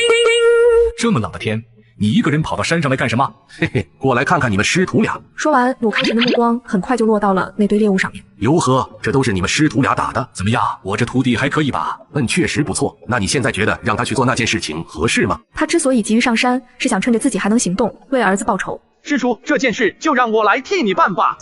这么冷的天，你一个人跑到山上来干什么？嘿嘿，过来看看你们师徒俩。说完，鲁开神的目光很快就落到了那堆猎物上面。哟呵，这都是你们师徒俩打的，怎么样？我这徒弟还可以吧？确实不错。那你现在觉得让他去做那件事情合适吗？他之所以急于上山，是想趁着自己还能行动，为儿子报仇。师叔，这件事就让我来替你办吧。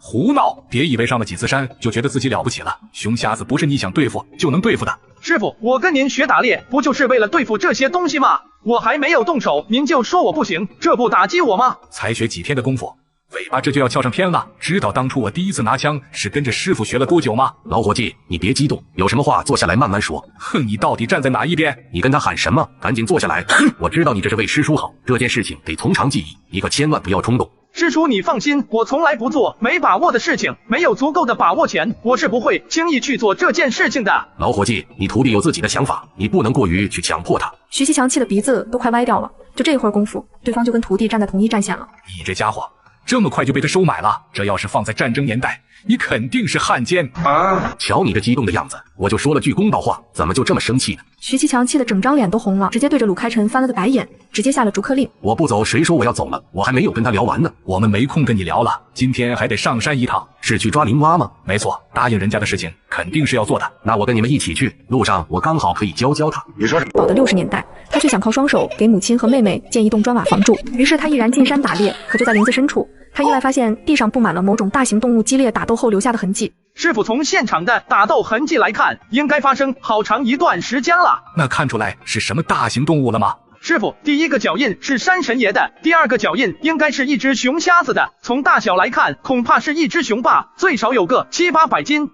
胡闹！别以为上了几次山就觉得自己了不起了，熊瞎子不是你想对付就能对付的。师傅，我跟您学打猎，不就是为了对付这些东西吗？我还没有动手，您就说我不行，这不打击我吗？才学几天的功夫，尾巴这就要翘上天了。知道当初我第一次拿枪是跟着师傅学了多久吗？老伙计，你别激动，有什么话坐下来慢慢说。哼，你到底站在哪一边？你跟他喊什么？赶紧坐下来。我知道你这是为师叔好，这件事情得从长计议，你可千万不要冲动。师叔，你放心，我从来不做没把握的事情，没有足够的把握前，我是不会轻易去做这件事情的。老伙计，你徒弟有自己的想法，你不能过于去强迫他。徐其强气得鼻子都快歪掉了，就这会儿功夫，对方就跟徒弟站在同一战线了。你这家伙这么快就被他收买了，这要是放在战争年代，你肯定是汉奸啊！瞧你这激动的样子，我就说了句公道话，怎么就这么生气呢？徐其强气得整张脸都红了，直接对着鲁开晨翻了个白眼，直接下了逐客令。我不走，谁说我要走了？我还没有跟他聊完呢。我们没空跟你聊了，今天还得上山一趟。是去抓灵蛙吗？没错，答应人家的事情肯定是要做的。那我跟你们一起去，路上我刚好可以教教他。你说什么？到的60年代，他却想靠双手给母亲和妹妹建一栋砖瓦房住，于是他毅然进山打猎。可就在林子深处，他意外发现地上布满了某种大型动物激烈打斗后留下的痕迹。师傅，从现场的打斗痕迹来看，应该发生好长一段时间了。那看出来是什么大型动物了吗？师傅，第一个脚印是山神爷的，第二个脚印应该是一只熊瞎子的，从大小来看，恐怕是一只熊霸，最少有个700-800斤。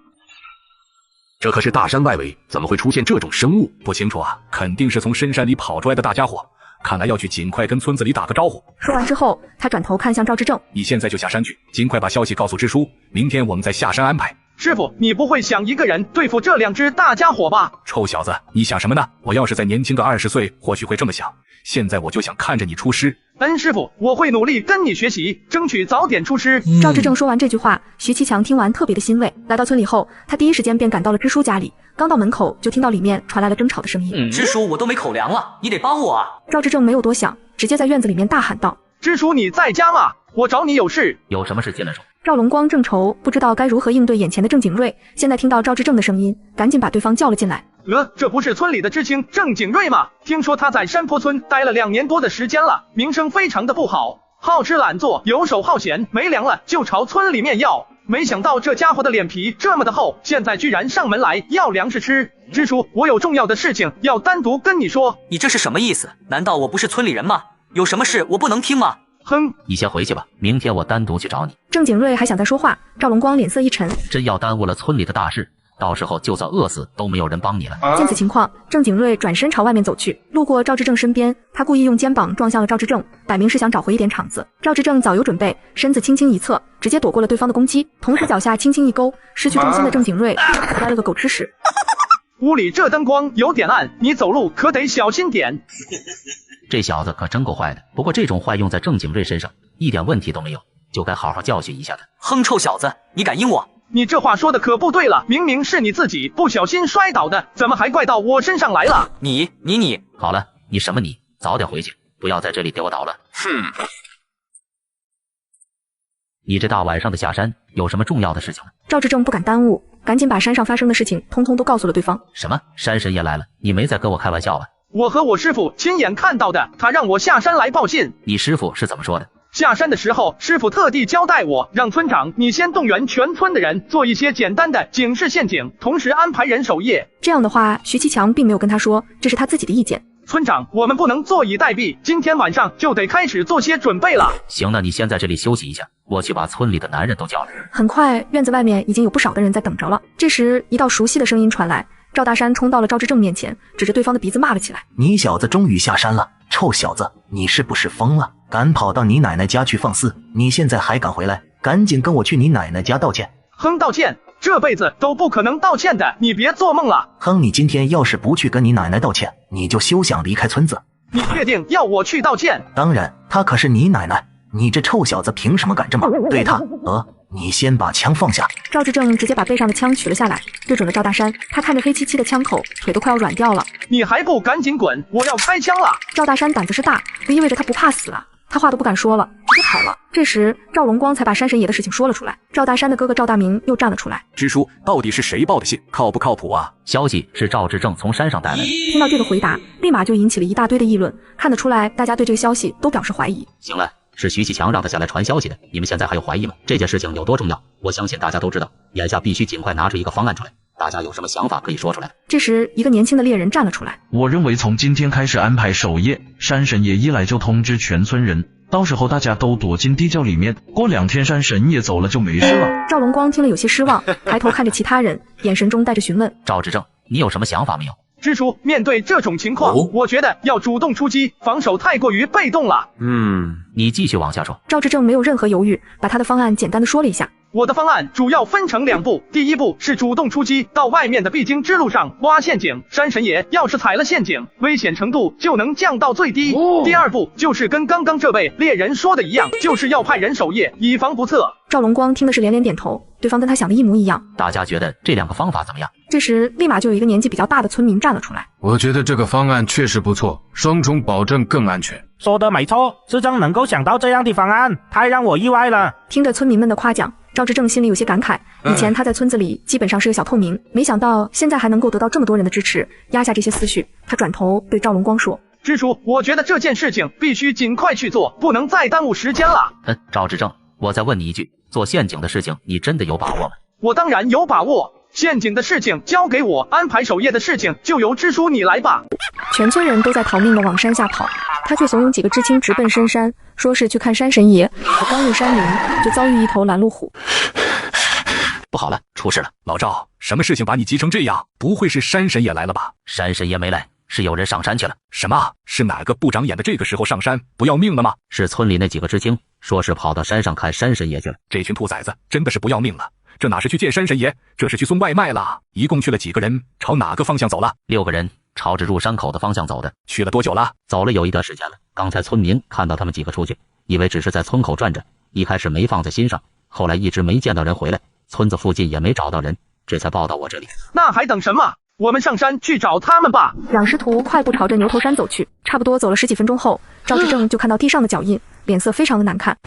这可是大山外围，怎么会出现这种生物？不清楚啊，肯定是从深山里跑出来的大家伙。看来要去尽快跟村子里打个招呼。说完之后，他转头看向赵志正：“你现在就下山去，尽快把消息告诉支书，明天我们再下山安排。”师傅，你不会想一个人对付这2只大家伙吧？臭小子，你想什么呢？我要是再年轻个20岁，或许会这么想。现在我就想看着你出师。师傅，我会努力跟你学习，争取早点出师。赵志正说完这句话，徐其强听完特别的欣慰。来到村里后，他第一时间便赶到了支书家里。刚到门口，就听到里面传来了争吵的声音。支书，我都没口粮了，你得帮我啊！赵志正没有多想，直接在院子里面大喊道：“支书，你在家吗？我找你有事。”有什么事进来说。赵龙光正愁不知道该如何应对眼前的郑景瑞，现在听到赵志正的声音，赶紧把对方叫了进来。这不是村里的知青郑景瑞吗？听说他在山坡村待了2年多的时间了，名声非常的不好，好吃懒做，游手好闲，没粮了就朝村里面要。没想到这家伙的脸皮这么的厚，现在居然上门来要粮食吃。支书，我有重要的事情要单独跟你说。你这是什么意思？难道我不是村里人吗？有什么事我不能听吗？哼，你先回去吧，明天我单独去找你。郑景瑞还想再说话，赵龙光脸色一沉，真要耽误了村里的大事，到时候就算饿死都没有人帮你了。见此情况，郑景瑞转身朝外面走去，路过赵志正身边，他故意用肩膀撞向了赵志正，摆明是想找回一点场子。赵志正早有准备，身子轻轻一侧，直接躲过了对方的攻击，同时脚下轻轻一勾，失去重心的郑景瑞栽了个狗吃屎。屋里这灯光有点暗，你走路可得小心点。这小子可真够坏的，不过这种坏用在郑景瑞身上一点问题都没有，就该好好教训一下他。哼，臭小子，你敢阴我？你这话说的可不对了，明明是你自己不小心摔倒的，怎么还怪到我身上来了？你，好了，你什么你？早点回去，不要在这里给我捣乱。哼！你这大晚上的下山，有什么重要的事情吗？赵志正不敢耽误，赶紧把山上发生的事情通通都告诉了对方。什么？山神爷来了？你没在跟我开玩笑吧？我和我师傅亲眼看到的，他让我下山来报信。你师傅是怎么说的？下山的时候，师傅特地交代我，让村长你先动员全村的人做一些简单的警示陷阱，同时安排人守夜。这样的话，徐其强并没有跟他说，这是他自己的意见。村长，我们不能坐以待毙，今天晚上就得开始做些准备了。行，那你先在这里休息一下，我去把村里的男人都叫来。很快，院子外面已经有不少的人在等着了。这时，一道熟悉的声音传来。赵大山冲到了赵志正面前，指着对方的鼻子骂了起来：“你小子终于下山了！臭小子，你是不是疯了？敢跑到你奶奶家去放肆！你现在还敢回来？赶紧跟我去你奶奶家道歉！”哼，道歉？这辈子都不可能道歉的，你别做梦了！哼，你今天要是不去跟你奶奶道歉，你就休想离开村子。你确定要我去道歉？当然，她可是你奶奶，你这臭小子凭什么敢这么对她？你先把枪放下。赵志正直接把背上的枪取了下来，对准了赵大山。他看着黑漆漆的枪口，腿都快要软掉了。你还不赶紧滚！我要开枪了！赵大山胆子是大，这意味着他不怕死啊。他话都不敢说了，直接跑了。这时，赵龙光才把山神爷的事情说了出来。赵大山的哥哥赵大明又站了出来。支书，到底是谁报的信？靠不靠谱啊？消息是赵志正从山上带来的。听到这个回答，立马就引起了一大堆的议论。看得出来，大家对这个消息都表示怀疑。行了。是徐其强让他下来传消息的，你们现在还有怀疑吗？这件事情有多重要，我相信大家都知道，眼下必须尽快拿出一个方案出来，大家有什么想法可以说出来。这时，一个年轻的猎人站了出来。我认为从今天开始安排守夜，山神爷一来就通知全村人，到时候大家都躲进地窖里面，过2天山神也走了就没事了。赵龙光听了有些失望，抬头看着其他人，眼神中带着询问。赵执政，你有什么想法没有？支书，面对这种情况，我觉得要主动出击，防守太过于被动了。你继续往下说。赵执政没有任何犹豫，把他的方案简单的说了一下。我的方案主要分成2步，第一步是主动出击，到外面的必经之路上挖陷阱，山神爷要是踩了陷阱，危险程度就能降到最低。第2步就是跟刚刚这位猎人说的一样，就是要派人守夜，以防不测。赵龙光听的是连连点头，对方跟他想的一模一样。大家觉得这2个方法怎么样？这时立马就有一个年纪比较大的村民站了出来。我觉得这个方案确实不错，双重保证更安全。说的没错，执政能够想到这样的方案，太让我意外了。听着村民们的夸奖，赵执政心里有些感慨，以前他在村子里基本上是个小透明，没想到现在还能够得到这么多人的支持。压下这些思绪，他转头对赵龙光说：支书，我觉得这件事情必须尽快去做，不能再耽误时间了。赵执政，我再问你一句，做陷阱的事情你真的有把握吗？我当然有把握，陷阱的事情交给我，安排守夜的事情就由支书你来吧。全村人都在逃命的往山下跑，他却怂恿几个知青直奔深山，说是去看山神爷。可刚入山林，就遭遇一头拦路虎。不好了，出事了！老赵，什么事情把你急成这样？不会是山神爷来了吧？山神爷没来，是有人上山去了。什么？是哪个不长眼的这个时候上山，不要命了吗？是村里那几个知青，说是跑到山上看山神爷去了。这群兔崽子真的是不要命了！这哪是去见山神爷，这是去送外卖了。一共去了几个人？朝哪个方向走了？6个人，朝着入山口的方向走的。去了多久了？走了有一段时间了。刚才村民看到他们几个出去，以为只是在村口转着，一开始没放在心上，后来一直没见到人回来，村子附近也没找到人，这才报到我这里。那还等什么？我们上山去找他们吧。2师徒快步朝着牛头山走去，差不多走了10几分钟后，赵执政就看到地上的脚印，脸色非常的难看。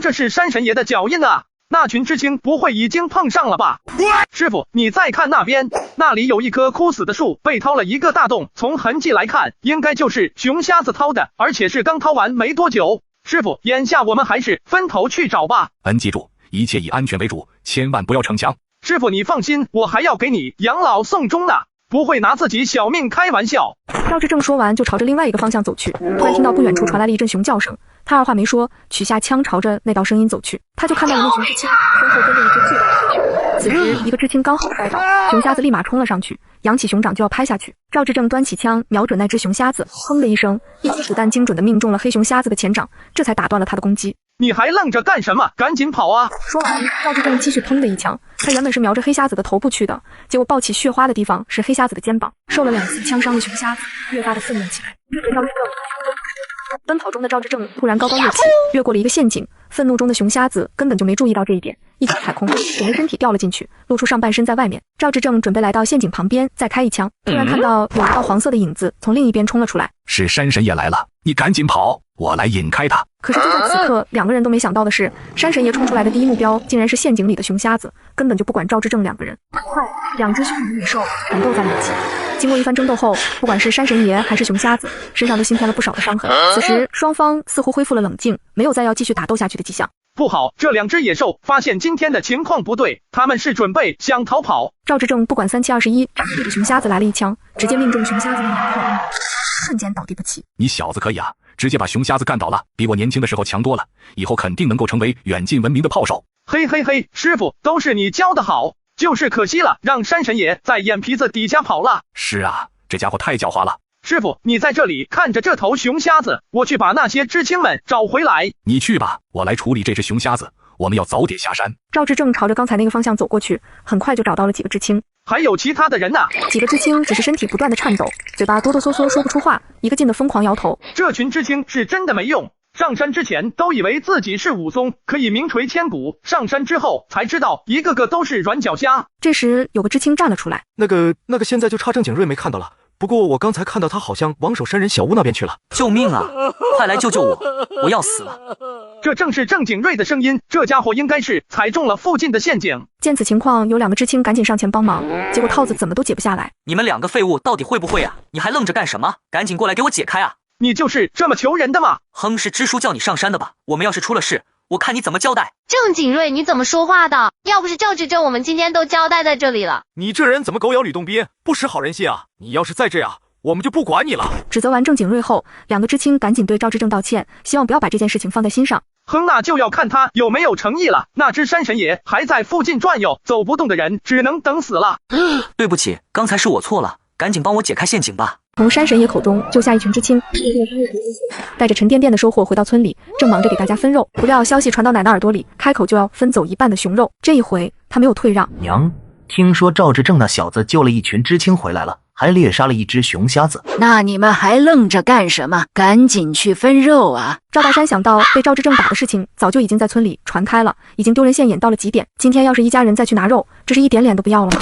这是山神爷的脚印啊！那群知青不会已经碰上了吧？师傅，你再看那边，那里有一棵枯死的树，被掏了一个大洞，从痕迹来看，应该就是熊瞎子掏的，而且是刚掏完没多久。师傅，眼下我们还是分头去找吧。记住，一切以安全为主，千万不要逞强。师傅，你放心，我还要给你养老送终呢，不会拿自己小命开玩笑。赵执政说完就朝着另外一个方向走去，突然听到不远处传来了一阵熊叫声，他二话没说，取下枪朝着那道声音走去。他就看到一名熊知青身后跟着一只巨大的黑熊，此时一个知青刚好摔倒，熊瞎子立马冲了上去，扬起熊掌就要拍下去。赵执政端起枪瞄准那只熊瞎子，砰的一声，一颗子弹精准的命中了黑熊瞎子的前掌，这才打断了他的攻击。你还愣着干什么？赶紧跑啊！说完，赵执政继续砰的一枪。他原本是瞄着黑瞎子的头部去的，结果爆起血花的地方是黑瞎子的肩膀。受了2次枪伤的熊瞎子越发的愤怒起来。奔跑中的赵执政突然高高跃起，越过了一个陷阱。愤怒中的熊瞎子根本就没注意到这一点，一脚踩空，整个身体掉了进去，露出上半身在外面。赵执政准备来到陷阱旁边再开一枪，突然看到有一道黄色的影子从另一边冲了出来。是山神爷来了，你赶紧跑，我来引开他。可是就在此刻，2个人都没想到的是，山神爷冲出来的第一目标竟然是陷阱里的熊瞎子，根本就不管赵执政2个人。很快，2只凶猛野兽缠斗在了一起。经过一番争斗后，不管是山神爷还是熊瞎子，身上都新添了不少的伤痕。此时双方似乎恢复了冷静，没有再要继续打斗下去的迹象。不好，这2只野兽发现今天的情况不对，他们是准备想逃跑。赵执政不管3七21，对着熊瞎子来了一枪，直接命中熊瞎子的脑后，瞬间倒地不起。你小子可以啊，直接把熊瞎子干倒了，比我年轻的时候强多了，以后肯定能够成为远近闻名的炮手。嘿嘿嘿，师傅，都是你教的好，就是可惜了，让山神爷在眼皮子底下跑了。是啊，这家伙太狡猾了。师傅，你在这里看着这头熊瞎子，我去把那些知青们找回来。你去吧，我来处理这只熊瞎子，我们要早点下山。赵执政朝着刚才那个方向走过去，很快就找到了几个知青。还有其他的人呢？几个知青只是身体不断的颤抖，嘴巴哆哆嗦嗦说不出话，一个劲的疯狂摇头。这群知青是真的没用，上山之前都以为自己是武松，可以名垂千古，上山之后才知道一个个都是软脚虾。这时有个知青站了出来，那个现在就差郑景瑞没看到了，不过我刚才看到他好像往守山人小屋那边去了。救命啊！快来救救我，我要死了。这正是郑景瑞的声音，这家伙应该是踩中了附近的陷阱。见此情况，有2个知青赶紧上前帮忙，结果套子怎么都解不下来。你们2个废物到底会不会啊？你还愣着干什么？赶紧过来给我解开啊！你就是这么求人的吗？哼，是支书叫你上山的吧？我们要是出了事，我看你怎么交代。郑景瑞，你怎么说话的？要不是赵执政，我们今天都交代在这里了。你这人怎么狗咬吕洞宾，不识好人心啊！你要是再这样，我们就不管你了。指责完郑景瑞后，两个知青赶紧对赵志正道歉，希望不要把这件事情放在心上。哼，那就要看他有没有诚意了。那只山神爷还在附近转悠，走不动的人只能等死了。对不起，刚才是我错了，赶紧帮我解开陷阱吧。从山神爷口中救下一群知青，带着沉甸甸的收获回到村里，正忙着给大家分肉，不料消息传到奶奶耳朵里，开口就要分走一半的熊肉。这一回他没有退让。娘，听说赵志正那小子救了一群知青回来了，还猎杀了一只熊瞎子。那你们还愣着干什么？赶紧去分肉啊！赵大山想到被赵志正打的事情早就已经在村里传开了，已经丢人现眼到了极点。今天要是一家人再去拿肉，这是一点脸都不要了吗？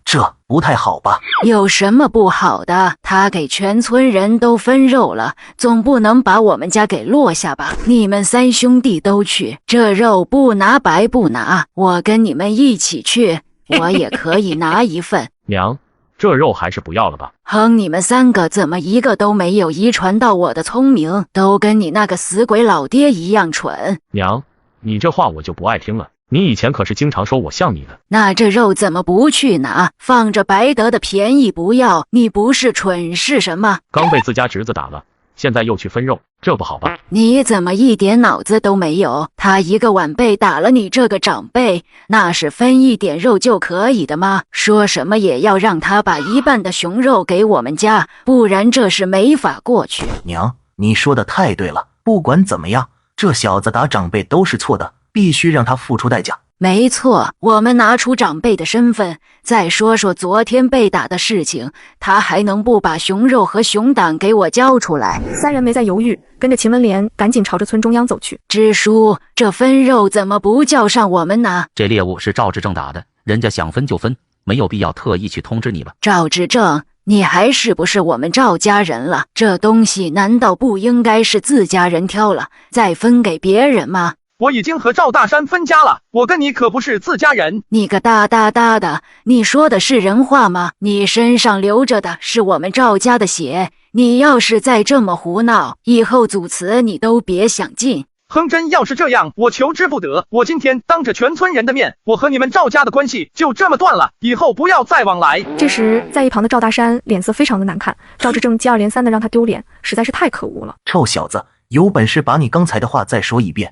这不太好吧？有什么不好的？他给全村人都分肉了，总不能把我们家给落下吧？你们三兄弟都去，这肉不拿白不拿，我跟你们一起去，我也可以拿一份。娘，这肉还是不要了吧。哼，你们三个怎么一个都没有遗传到我的聪明，都跟你那个死鬼老爹一样蠢。娘，你这话我就不爱听了。你以前可是经常说我像你的。那这肉怎么不去拿？放着白得的便宜不要，你不是蠢是什么？刚被自家侄子打了，现在又去分肉，这不好吧？你怎么一点脑子都没有？他一个晚辈打了你这个长辈，那是分一点肉就可以的吗？说什么也要让他把一半的熊肉给我们家，不然这是没法过去。娘，你说的太对了，不管怎么样，这小子打长辈都是错的，必须让他付出代价。没错，我们拿出长辈的身份，再说说昨天被打的事情，他还能不把熊肉和熊胆给我交出来？三人没再犹豫，跟着秦文莲赶紧朝着村中央走去。支书，这分肉怎么不叫上我们呢？这猎物是赵志正打的，人家想分就分，没有必要特意去通知你吧？赵志正，你还是不是我们赵家人了？这东西难道不应该是自家人挑了，再分给别人吗？我已经和赵大山分家了，我跟你可不是自家人。你个大的，你说的是人话吗？你身上流着的是我们赵家的血，你要是再这么胡闹，以后祖祠你都别想进。哼，真要是这样，我求之不得。我今天当着全村人的面，我和你们赵家的关系就这么断了，以后不要再往来。这时，在一旁的赵大山脸色非常的难看，赵志正接二连三的让他丢脸，实在是太可恶了。臭小子，有本事把你刚才的话再说一遍。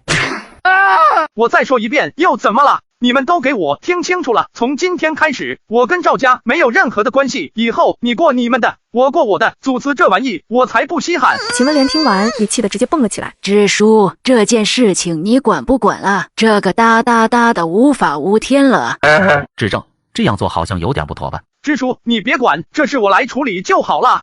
我再说一遍又怎么了？你们都给我听清楚了，从今天开始，我跟赵家没有任何的关系，以后你过你们的，我过我的，祖祠这玩意我才不稀罕。秦文莲听完也气得直接蹦了起来。支书，这件事情你管不管啊？这个哒的无法无天了。志正，这样做好像有点不妥吧？支书，你别管，这事我来处理就好了。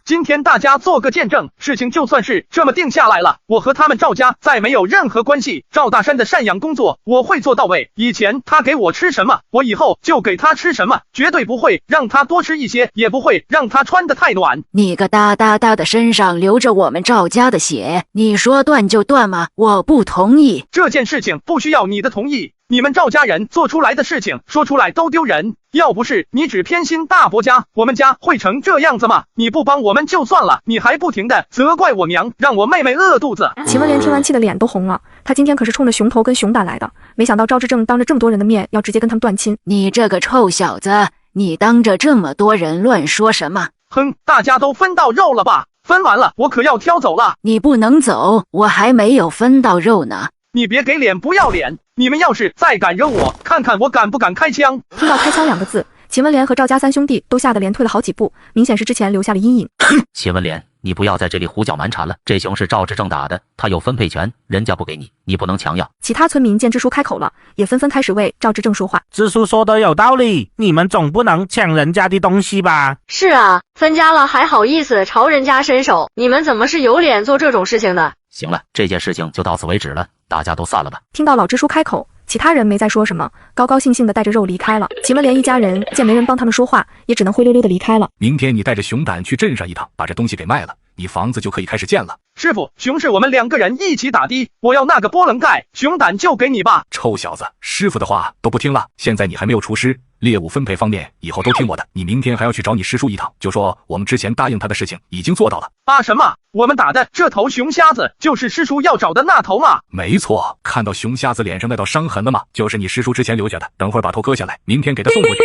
今天大家做个见证，事情就算是这么定下来了，我和他们赵家再没有任何关系。赵大山的赡养工作我会做到位，以前他给我吃什么，我以后就给他吃什么，绝对不会让他多吃一些，也不会让他穿得太暖。你个哒的身上流着我们赵家的血，你说断就断吗？我不同意。这件事情不需要你的同意，你们赵家人做出来的事情说出来都丢人，要不是你只偏心大伯家，我们家会成这样子吗？你不帮我们就算了，你还不停的责怪我娘，让我妹妹饿肚子。秦文莲听完气的脸都红了，他今天可是冲着熊头跟熊胆来的，没想到赵志正当着这么多人的面要直接跟他们断亲。你这个臭小子，你当着这么多人乱说什么？哼，大家都分到肉了吧？分完了我可要挑走了。你不能走，我还没有分到肉呢。你别给脸不要脸，你们要是再敢惹我，看看我敢不敢开枪。听到开枪两个字，秦文莲和赵家三兄弟都吓得连退了好几步，明显是之前留下了阴影。秦文莲，你不要在这里胡搅蛮缠了，这熊是赵志正打的，他有分配权，人家不给你，你不能强要。其他村民见支书开口了，也纷纷开始为赵志正说话。支书说的有道理，你们总不能抢人家的东西吧？是啊，分家了还好意思朝人家伸手，你们怎么是有脸做这种事情的？行了，这件事情就到此为止了，大家都散了吧。听到老支书开口，其他人没再说什么，高高兴兴的带着肉离开了。秦文莲一家人见没人帮他们说话，也只能灰溜溜的离开了。明天你带着熊胆去镇上一趟，把这东西给卖了，你房子就可以开始建了。师傅，熊是我们2个人一起打的，我要那个波棱盖，熊胆就给你吧。臭小子，师傅的话都不听了，现在你还没有出师，猎物分配方面以后都听我的。你明天还要去找你师叔一趟，就说我们之前答应他的事情已经做到了。什么？我们打的这头熊瞎子就是师叔要找的那头吗？没错，看到熊瞎子脸上那道伤痕了吗？就是你师叔之前留下的，等会儿把头割下来，明天给他送过去。